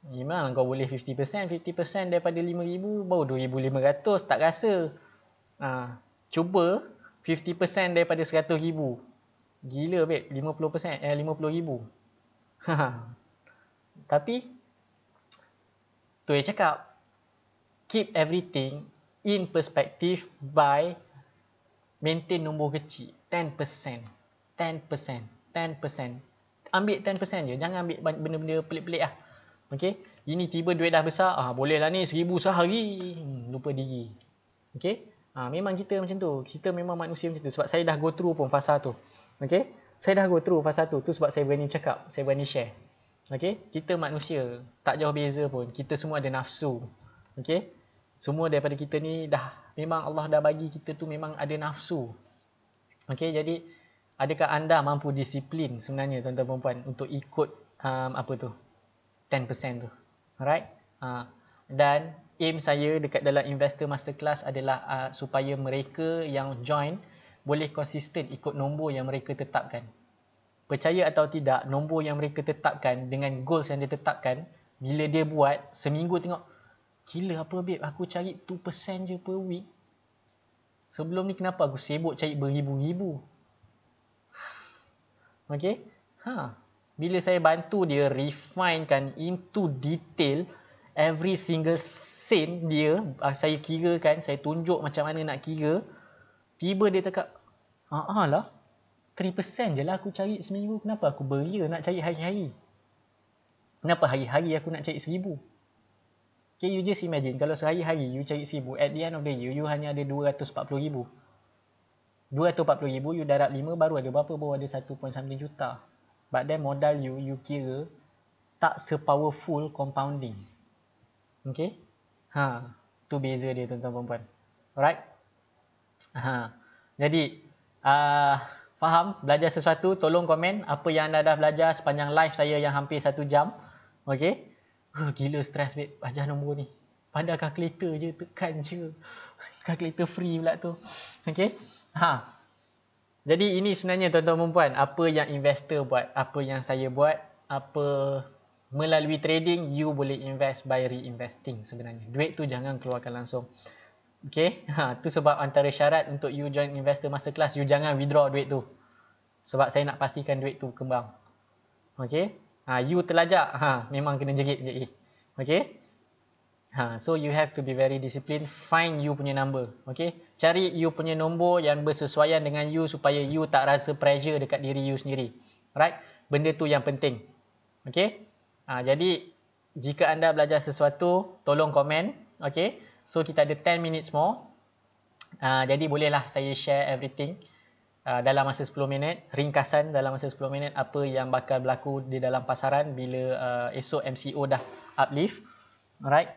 Memang kau boleh 50%. 50% daripada 5,000 baru 2,500. Tak rasa. Cuba 50% daripada 100,000. Gila babe. 50%. 50,000. Tapi tu yang cakap, keep everything in perspective by maintain nombor kecil. 10%. 10%. 10%. Ambil 10% je. Jangan ambil benda-benda pelik-pelik lah. Okay. Ini tiba duit dah besar. Boleh lah ni 1,000 sehari. Lupa diri. Okay. Memang kita macam tu. Kita memang manusia macam tu. Sebab saya dah go through pun fasa tu. Okay. Saya dah go through fasa tu. Tu sebab saya berani cakap. Saya berani share. Okay. Kita manusia. Tak jauh beza pun. Kita semua ada nafsu. Okay. Semua daripada kita ni dah, memang Allah dah bagi kita tu memang ada nafsu. Okay. Jadi, adakah anda mampu disiplin sebenarnya tuan-tuan perempuan untuk ikut apa tu? 10% tu. Alright. Dan aim saya dekat dalam Investor Masterclass adalah supaya mereka yang join boleh konsisten ikut nombor yang mereka tetapkan. Percaya atau tidak, nombor yang mereka tetapkan dengan goals yang dia tetapkan, bila dia buat, seminggu tengok, gila apa babe, aku cari 2% je per week. Sebelum ni kenapa aku sibuk cari beribu-ribu? Okay. Bila saya bantu dia refinekan into detail every single sen dia, saya kira kan, saya tunjuk macam mana nak kira. Tiba dia cakap, lah, 3% je lah aku cari seminggu. Kenapa aku beria nak cari hari-hari? Kenapa hari-hari aku nak cari 1,000? Okay, you just imagine kalau sehari-hari you cari 1,000, at the end of the year, you hanya ada 240,000. 240,000, you darab 5, baru ada berapa? Baru ada 1.something juta. But then modal you kira tak se-powerful compounding. Okay? Tu beza dia tuan-tuan perempuan. Alright? Jadi, faham? Belajar sesuatu, tolong komen apa yang anda dah belajar sepanjang live saya yang hampir 1 jam. Okay? Gila stres babe, ajar nombor ni. Padahal kalkulator je, tekan je. Kalkulator free pula tu. Okay? Jadi ini sebenarnya tuan-tuan perempuan, apa yang investor buat, apa yang saya buat, apa melalui trading, you boleh invest by reinvesting sebenarnya. Duit tu jangan keluarkan langsung. Okay? Tu sebab antara syarat untuk you join investor masterclass, you jangan withdraw duit tu. Sebab saya nak pastikan duit tu kembang. Okay? You terlajak, memang kena jerit. Okay? So you have to be very disciplined. Find you punya number. Okay? Cari you punya nombor yang bersesuaian dengan you supaya you tak rasa pressure dekat diri you sendiri. Right? Benda tu yang penting. Okay? Jadi, jika anda belajar sesuatu, tolong komen. Okay? So, kita ada 10 minutes more. Jadi, bolehlah saya share everything dalam masa 10 minit. Ringkasan dalam masa 10 minit apa yang bakal berlaku di dalam pasaran bila esok MCO dah uplift. Alright?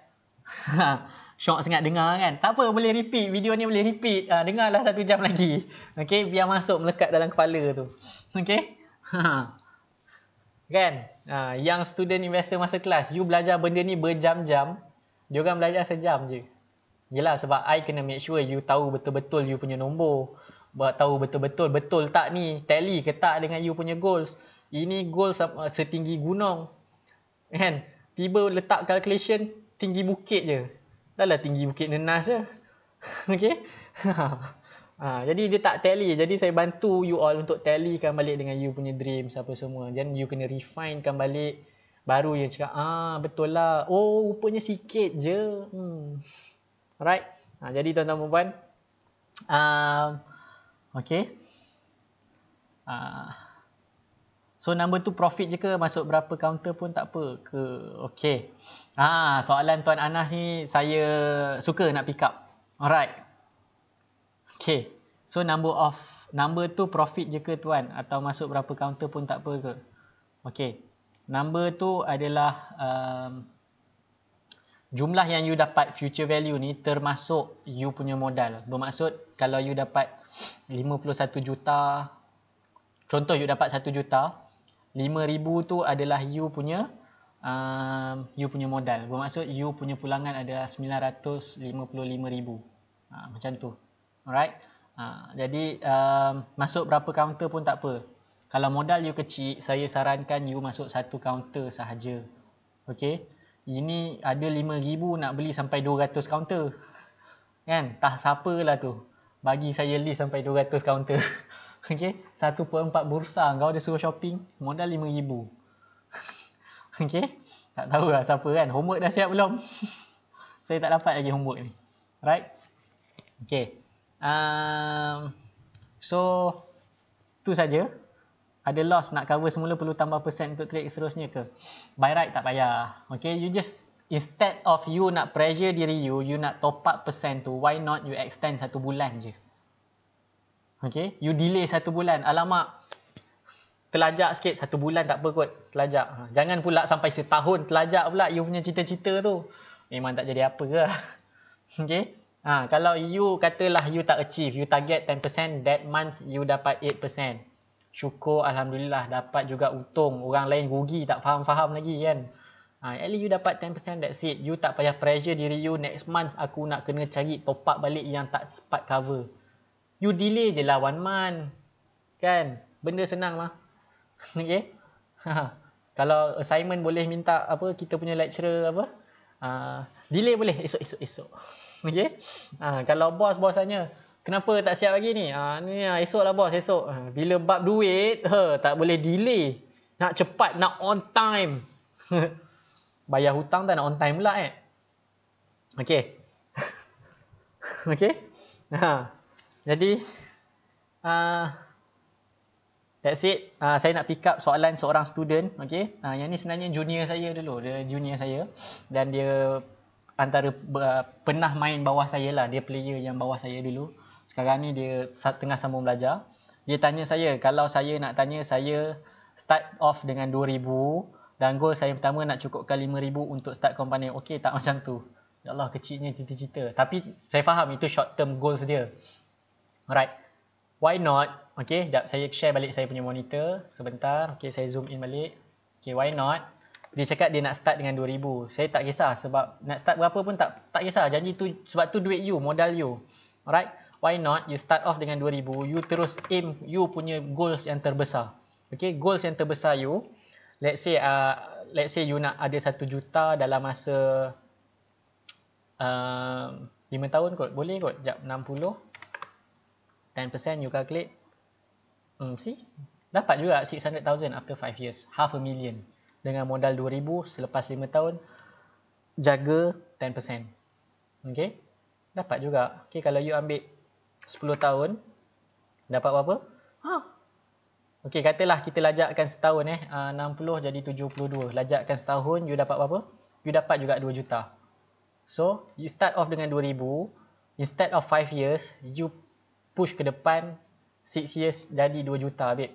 Syok sangat dengar kan? Tak apa, boleh repeat. Video ni boleh repeat. Dengarlah 1 jam lagi. Okay? Biar masuk melekat dalam kepala tu. Okay? Kan? Yang student investor masterclass, you belajar benda ni berjam-jam. Diorang belajar sejam je. Yelah, sebab I kena make sure you tahu betul-betul you punya nombor. Tahu betul-betul, betul tak ni? Tally ke tak dengan you punya goals? Ini goals setinggi gunung. Kan? Tiba letak calculation tinggi bukit je. Dah lah tinggi bukit Nenas je. Okay? Jadi dia tak tally. Jadi saya bantu you all untuk tallykan balik dengan you punya dreams apa semua. Then you kena refinekan balik. Baru you cakap, betul lah. Oh, rupanya sikit je. Alright. Jadi tuan-tuan perempuan. Okay. So number tu profit je ke? Masuk berapa counter pun tak apa ke? Okay. Soalan Tuan Anas ni saya suka nak pick up. Alright. Okay. So number tu profit je ke tuan? Atau masuk berapa counter pun tak apa ke? Okay. Number tu adalah jumlah yang you dapat future value ni termasuk you punya modal. Bermaksud kalau you dapat 51 juta, contoh you dapat 1 juta, 5,000 tu adalah you punya modal. Bermaksud you punya pulangan adalah 955,000. Macam tu. Alright. Jadi masuk berapa counter pun tak apa. Kalau modal you kecil, saya sarankan you masuk 1 counter sahaja. Okay. Ini ada 5,000 nak beli sampai 200 counter. Kan? Tak siapalah tu. Bagi saya list sampai 200 counter. Okay. 1/4 bursa. Kau ada suruh shopping. Modal 5,000. Okay. Tak tahulah siapa kan. Homework dah siap belum? Saya tak dapat lagi homework ni. Right? Okay. So, tu saja. Ada loss nak cover semula perlu tambah persen untuk trade seterusnya ke? By right tak payah. Okay, you just instead of you nak pressure diri you nak top up persen tu, why not you extend 1 bulan je? Okay, you delay 1 bulan. Alamak, terlajak sikit 1 bulan tak apa kot. Terlajak. Jangan pula sampai setahun terlajak pula you punya cita-cita tu. Memang tak jadi apa ke lah. Okay. Kalau you katalah you tak achieve, you target 10%, that month you dapat 8%. Syukur Alhamdulillah dapat juga untung. Orang lain rugi tak faham-faham lagi kan. At least you dapat 10%, that's it. You tak payah pressure diri you next month aku nak kena cari top up balik yang tak sempat cover. You delay je lah 1 month. Kan? Benda senang mah. Okay? Kalau assignment boleh minta apa kita punya lecturer apa? Delay boleh esok. Okay? Kalau bos tanya, kenapa tak siap lagi ni? Ni esok lah bos, esok. Bila bab duit, tak boleh delay. Nak cepat, nak on time. Bayar hutang tak nak on time pula Okay. Okay. Jadi, That's it. Saya nak pick up soalan seorang student. Okay. Yang ni sebenarnya junior saya dulu. Dia junior saya. Dan dia antara pernah main bawah saya lah. Dia player yang bawah saya dulu. Sekarang ni dia tengah sambung belajar. Dia tanya saya, kalau saya nak tanya, saya start off dengan 2,000 dan goal saya pertama nak cukupkan 5,000 untuk start company. Okay, tak macam tu. Ya Allah, kecilnya cita-cita. Tapi saya faham itu short term goals dia. Alright. Why not? Okay, sekejap saya share balik saya punya monitor. Sebentar. Okay, saya zoom in balik. Okay, why not? Dia cakap dia nak start dengan 2,000. Saya tak kisah sebab nak start berapa pun tak kisah. Janji tu, sebab tu duit you, modal you. Alright. Why not? You start off dengan 2,000. You terus aim you punya goals yang terbesar. Okay, goals yang terbesar you. Let's say you nak ada 1 juta dalam masa 5 tahun kot. Boleh kot. Sekejap, 60. 10% you calculate. See? Dapat juga 600,000 after 5 years. 500,000. Dengan modal 2,000 selepas 5 tahun. Jaga 10%. Okay? Dapat juga. Okay, kalau you ambil 10 tahun. Dapat berapa? Okay, katalah kita lajakkan setahun 60 jadi 72. Lajakkan setahun, you dapat berapa? You dapat juga 2 juta. So, you start off dengan 2,000. Instead of 5 years, you push ke depan 6 years jadi 2 juta, babe.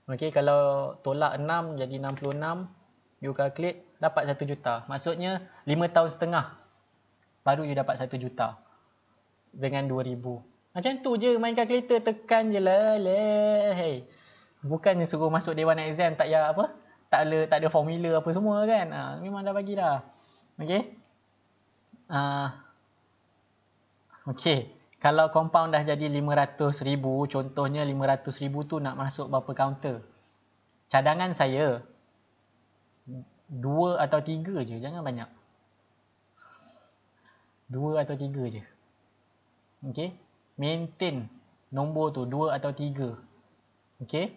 Okay, kalau tolak 6 jadi 66. You calculate, dapat 1 juta. Maksudnya, 5 tahun setengah. Baru you dapat 1 juta. Dengan 2,000. Macam tu je, main kalkulator, tekan je lah. Hey. Bukannya suruh masuk dewan exam, tak payah apa? Tak ada formula apa semua kan. Memang dah bagi dah. Okay. Okay. Kalau compound dah jadi 500,000, contohnya 500,000 tu nak masuk berapa counter? Cadangan saya 2 atau 3 je, jangan banyak. 2 atau 3 je. Okay. Maintain nombor tu 2 atau 3. Okay.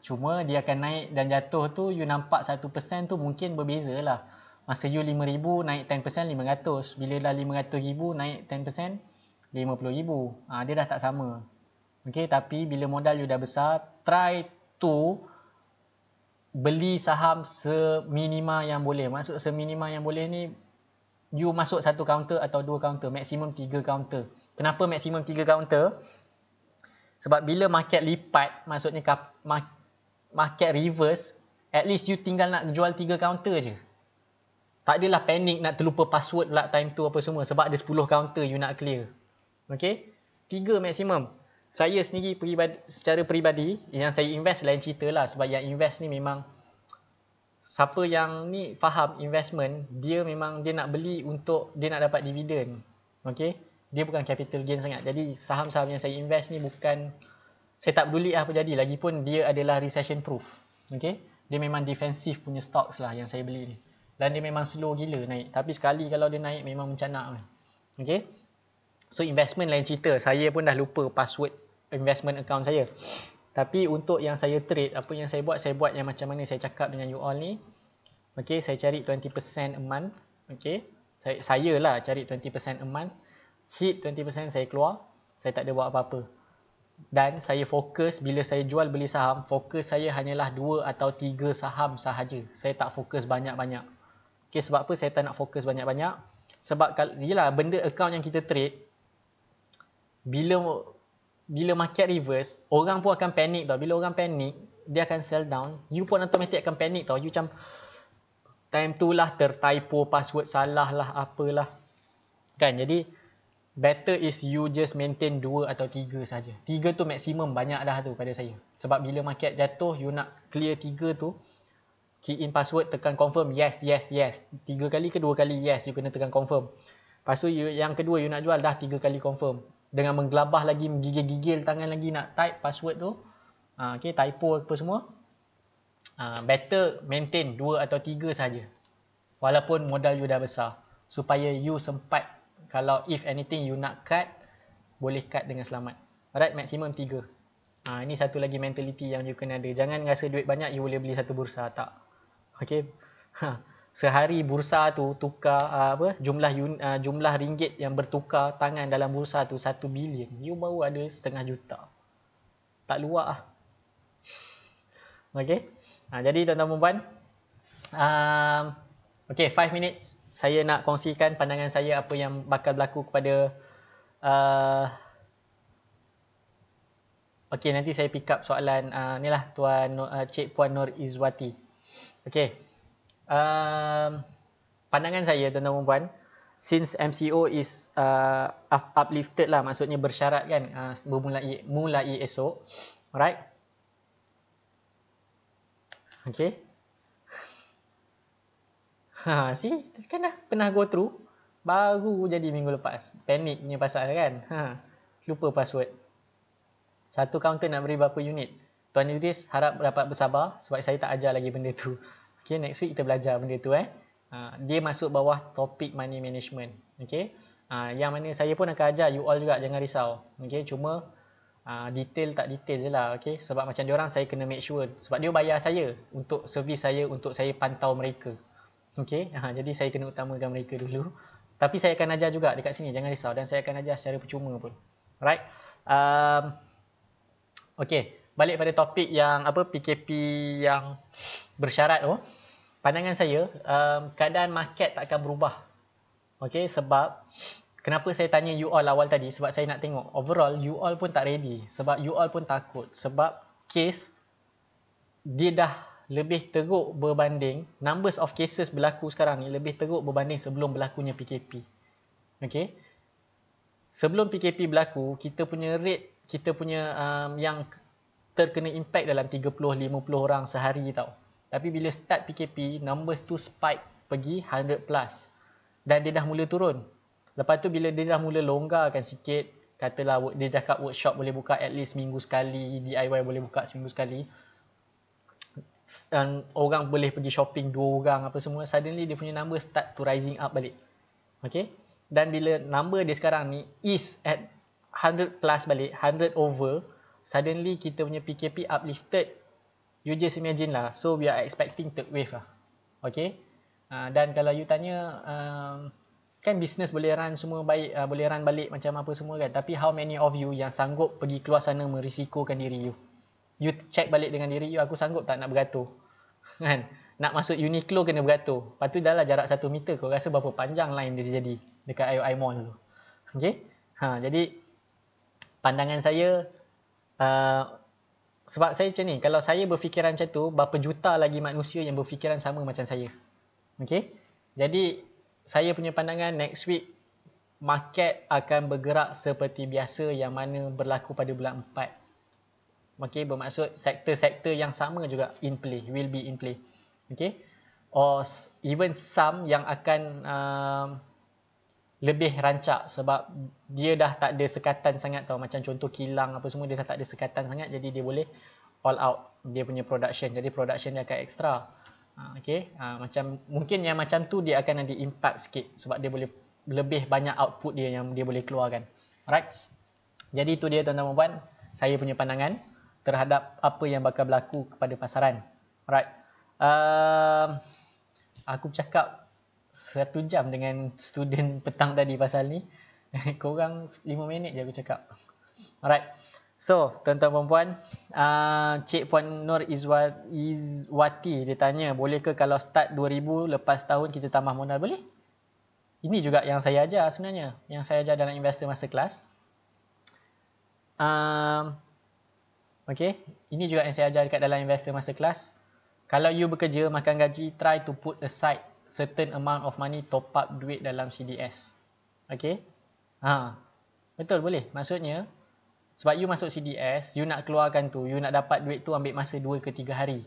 Cuma dia akan naik dan jatuh tu, you nampak 1% tu mungkin berbeza lah. Masa you 5,000 naik 10% 500. Bila dah 500,000 naik 10% 50,000. Dia dah tak sama. Okay, tapi bila modal you dah besar, try to beli saham seminima yang boleh. Maksud seminima yang boleh ni, you masuk 1 counter atau 2 counter, maksimum 3 counter. Kenapa maksimum 3 counter? Sebab bila market lipat, maksudnya market reverse, at least you tinggal nak jual 3 counter je. Tak adalah panik nak terlupa password pula time tu apa semua. Sebab ada 10 counter you nak clear. Okay? 3 maksimum. Saya sendiri secara peribadi, yang saya invest lain cerita lah. Sebab yang invest ni memang, siapa yang ni faham investment, dia memang dia nak beli untuk dia nak dapat dividen. Okay? Dia bukan capital gain sangat. Jadi saham-saham yang saya invest ni bukan, saya tak peduli apa jadi. Lagipun dia adalah recession proof. Okay? Dia memang defensif punya stocks lah yang saya beli ni. Dan dia memang slow gila naik. Tapi sekali kalau dia naik memang mencanak. Okay? So investment lain cerita. Saya pun dah lupa password investment account saya. Tapi untuk yang saya trade, apa yang saya buat yang macam mana saya cakap dengan you all ni. Okay, saya cari 20% a month. Okay, saya lah cari 20% a month. Hit 20% saya keluar. Saya tak ada buat apa-apa. Dan saya fokus bila saya jual beli saham, fokus saya hanyalah 2 atau 3 saham sahaja. Saya tak fokus banyak-banyak. Okay, sebab apa saya tak nak fokus banyak-banyak? Sebab yelah, benda account yang kita trade, bila market reverse, orang pun akan panik tau. Bila orang panik, dia akan sell down. You pun automatic akan panik tau. You macam, time tu lah tertypo, password salah lah, apalah. Kan, jadi better is you just maintain 2 atau 3 saja. 3 tu maksimum banyak dah tu pada saya. Sebab bila market jatuh, you nak clear 3 tu, key in password, tekan confirm, yes. 3 kali ke 2 kali yes, you kena tekan confirm. Lepas tu yang kedua you nak jual, dah 3 kali confirm. Dengan menggelabah lagi, menggigil-gigil tangan lagi nak type password tu. Okay, typo apa semua. Better maintain 2 atau 3 saja. Walaupun modal you dah besar. Supaya you sempat, kalau if anything you nak cut, boleh cut dengan selamat. Alright, maksimum 3. Ini satu lagi mentality yang you kena ada. Jangan rasa duit banyak you boleh beli satu bursa. Tak. Okay. Sehari bursa tu tukar jumlah ringgit yang bertukar tangan dalam bursa tu 1 bilion. You baru ada setengah juta. Tak luar lah. Okay. Jadi tuan-tuan dan puan, okay, 5 minutes saya nak kongsikan pandangan saya apa yang bakal berlaku kepada okay, nanti saya pick up soalan ni lah Cik Puan Nur Izwati. Okay. Pandangan saya tuan-tuan dan puan, since MCO is uplifted lah, maksudnya bersyarat kan, mulai esok, alright. Okay. See, kan dah pernah go through, baru jadi minggu lepas, panik punya pasal kan, lupa password. Satu counter nak beri berapa unit. Tuan Idris harap dapat bersabar sebab saya tak ajar lagi benda tu. Okay, next week kita belajar benda tu dia masuk bawah topik money management. Okay, yang mana saya pun akan ajar you all juga, jangan risau. Okay, cuma detail tak detail je lah. Okay, sebab macam diorang saya kena make sure, sebab dia bayar saya untuk servis saya, untuk saya pantau mereka. Okay, jadi saya kena utamakan mereka dulu. Tapi saya akan ajar juga dekat sini, jangan risau. Dan saya akan ajar secara percuma pun. Alright. Okay, balik pada topik yang PKP yang bersyarat tu. Pandangan saya, keadaan market tak akan berubah. Okay, sebab kenapa saya tanya you all awal tadi, sebab saya nak tengok overall you all pun tak ready. Sebab you all pun takut. Sebab case dia dah lebih teruk berbanding, numbers of cases berlaku sekarang ni lebih teruk berbanding sebelum berlakunya PKP. Okay, sebelum PKP berlaku, kita punya rate, kita punya yang terkena impact dalam 30-50 orang sehari tau. Tapi bila start PKP, numbers tu spike pergi 100 plus. Dan dia dah mula turun. Lepas tu bila dia dah mula longgarkan sikit, katalah dia cakap workshop boleh buka at least seminggu sekali, DIY boleh buka seminggu sekali, orang boleh pergi shopping 2 orang apa semua, suddenly dia punya number start to rising up balik. Okay. Dan bila number dia sekarang ni is at 100 plus balik, 100 over, suddenly kita punya PKP uplifted. You just imagine lah. So we are expecting third wave lah. Okay. Dan kalau you tanya, kan business boleh run semua baik, boleh run balik macam apa semua kan. Tapi how many of you yang sanggup pergi keluar sana merisikokan diri you? You check balik dengan diri you, aku sanggup tak nak beratur? Kan? Nak masuk Uniqlo kena beratur. Lepas tu dah lah jarak 1 meter, kau rasa berapa panjang line dia jadi dekat IOI Mall tu. Okay? Jadi pandangan saya, sebab saya macam ni, kalau saya berfikiran macam tu, berapa juta lagi manusia yang berfikiran sama macam saya. Okay? Jadi saya punya pandangan next week market akan bergerak seperti biasa yang mana berlaku pada bulan 4. Okay, bermaksud sektor-sektor yang sama juga in play, will be in play. Okay, or even some yang akan lebih rancak sebab dia dah tak ada sekatan sangat tau. Macam contoh kilang apa semua, dia dah tak ada sekatan sangat, jadi dia boleh all out dia punya production. Jadi production dia akan extra. Okay, macam mungkin yang macam tu dia akan ada impact sikit sebab dia boleh lebih banyak output dia yang dia boleh keluarkan. Alright, jadi itu dia tuan-tuan dan puan, saya punya pandangan terhadap apa yang bakal berlaku kepada pasaran. Alright. Aku cakap 1 jam dengan student petang tadi pasal ni. Korang 5 minit je aku cakap. Alright. So, tuan-tuan dan puan, Cik Puan Nur Izwati dia tanya, boleh ke kalau start 2000 lepas tahun kita tambah modal? Boleh. Ini juga yang saya ajar sebenarnya. Yang saya ajar dalam Investor Masterclass. Okay, ini juga yang saya ajar dekat dalam Investor Masterclass. Kalau you bekerja, makan gaji, try to put aside certain amount of money, top up duit dalam CDS. Okay, betul, boleh. Maksudnya, sebab you masuk CDS, you nak keluarkan tu, you nak dapat duit tu ambil masa 2 ke 3 hari.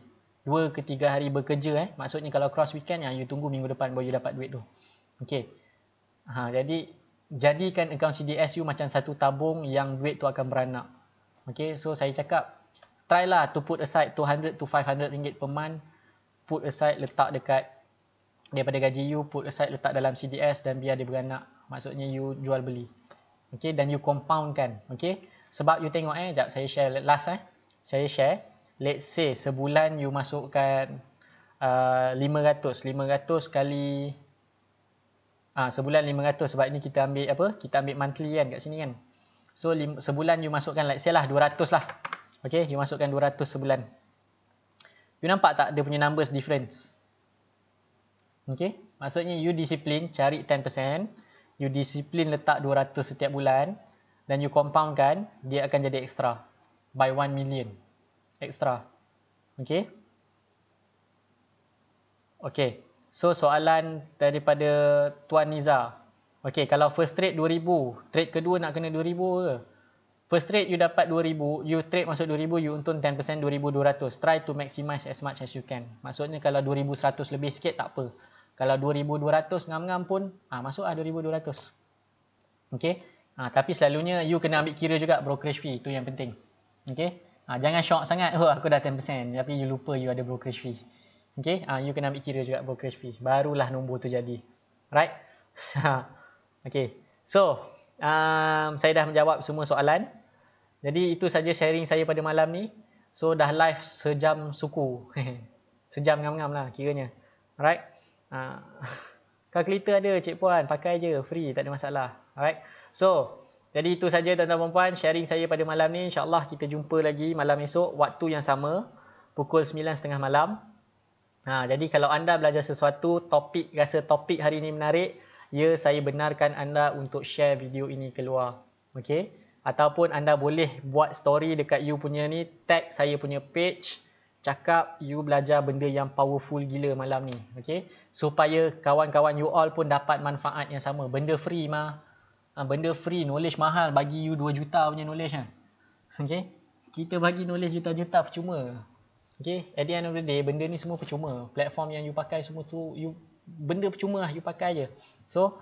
2 ke 3 hari bekerja. Maksudnya kalau cross weekend, you tunggu minggu depan baru you dapat duit tu. Okay, jadi jadikan akaun CDS you macam satu tabung yang duit tu akan beranak. Okay, so saya cakap, try lah to put aside 200 to 500 ringgit per month. Put aside, letak dekat, daripada gaji you, put aside, letak dalam CDS dan biar dia beranak. Maksudnya you jual beli. Okay, dan you compound kan. Okay, sebab you tengok sekejap saya share last saya share, let's say sebulan you masukkan 500 kali, sebulan 500 sebab ini kita ambil apa? Kita ambil monthly kan kat sini kan. So sebulan you masukkan, let's say lah 200 lah. Okay, you masukkan 200 sebulan. You nampak tak dia punya numbers difference? Okay, maksudnya you disiplin cari 10%, you disiplin letak 200 setiap bulan, dan you compoundkan, dia akan jadi extra. By 1 million. Extra. Okay. Okay. So, soalan daripada Tuan Niza. Okay, kalau first trade 2,000, trade kedua nak kena 2,000 ke? First trade you dapat 2,000, you trade masuk 2,000, you untung 10%, 2,200. Try to maximize as much as you can. Maksudnya kalau 2,100 lebih sikit tak apa. Kalau 2,200 ngam-ngam pun, masuklah 2,200. Okay. Tapi selalunya you kena ambil kira juga brokerage fee. Itu yang penting. Okay. Jangan shock sangat. Oh, aku dah 10%. Tapi you lupa you ada brokerage fee. Okay. You kena ambil kira juga brokerage fee. Barulah nombor tu jadi. Right? Okay. So, saya dah menjawab semua soalan. Jadi itu saja sharing saya pada malam ni. So, dah live sejam suku. Sejam ngam-ngam lah kiranya. Alright? Kalkulator ada Cik Puan, pakai je, free, tak ada masalah. Alright. So, jadi itu saja tuan-tuan dan puan, sharing saya pada malam ni. InsyaAllah kita jumpa lagi malam esok, waktu yang sama, pukul 9.30 malam. Jadi kalau anda belajar sesuatu, rasa topik hari ini menarik, ya saya benarkan anda untuk share video ini keluar. Okay. Ataupun anda boleh buat story dekat you punya ni, tag saya punya page, cakap you belajar benda yang powerful gila malam ni. Okay. Supaya kawan-kawan you all pun dapat manfaat yang sama. Benda free mah. Benda free, knowledge mahal. Bagi you 2 juta punya knowledge kan. Okay. Kita bagi knowledge juta-juta percuma. Okay. At the end of the day, benda ni semua percuma. Platform yang you pakai semua tu, benda percuma lah you pakai je. So,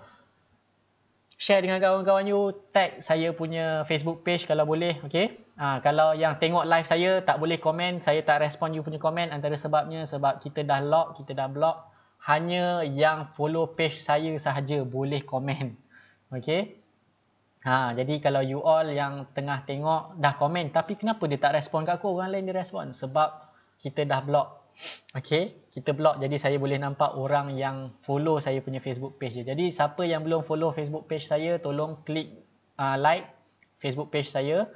share dengan kawan-kawan you, tag saya punya Facebook page kalau boleh. Okay. Kalau yang tengok live saya tak boleh komen, saya tak respon you punya komen. Antara sebabnya sebab kita dah lock, kita dah block. Hanya yang follow page saya sahaja boleh komen. Okay. Jadi kalau you all yang tengah tengok dah komen, tapi kenapa dia tak respon kat aku, orang lain dia respon? Sebab kita dah block. Okay. Kita block, jadi saya boleh nampak orang yang follow saya punya Facebook page je. Jadi siapa yang belum follow Facebook page saya, tolong klik like Facebook page saya.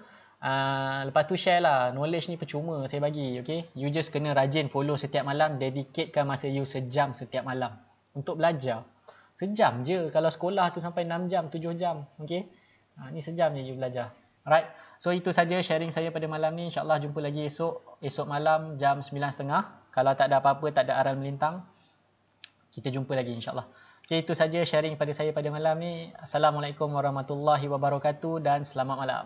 Lepas tu share lah. Knowledge ni percuma saya bagi. Okay. You just kena rajin follow setiap malam. Dedicatekan masa you sejam setiap malam untuk belajar. Sejam je. Kalau sekolah tu sampai 6 jam, 7 jam. Okay. Ni sejam je you belajar. Alright. So itu saja sharing saya pada malam ni. InsyaAllah jumpa lagi esok malam jam 9.30. Kalau tak ada apa-apa, tak ada aral melintang, kita jumpa lagi insyaAllah. Okay, itu saja sharing pada saya pada malam ni. Assalamualaikum warahmatullahi wabarakatuh dan selamat malam.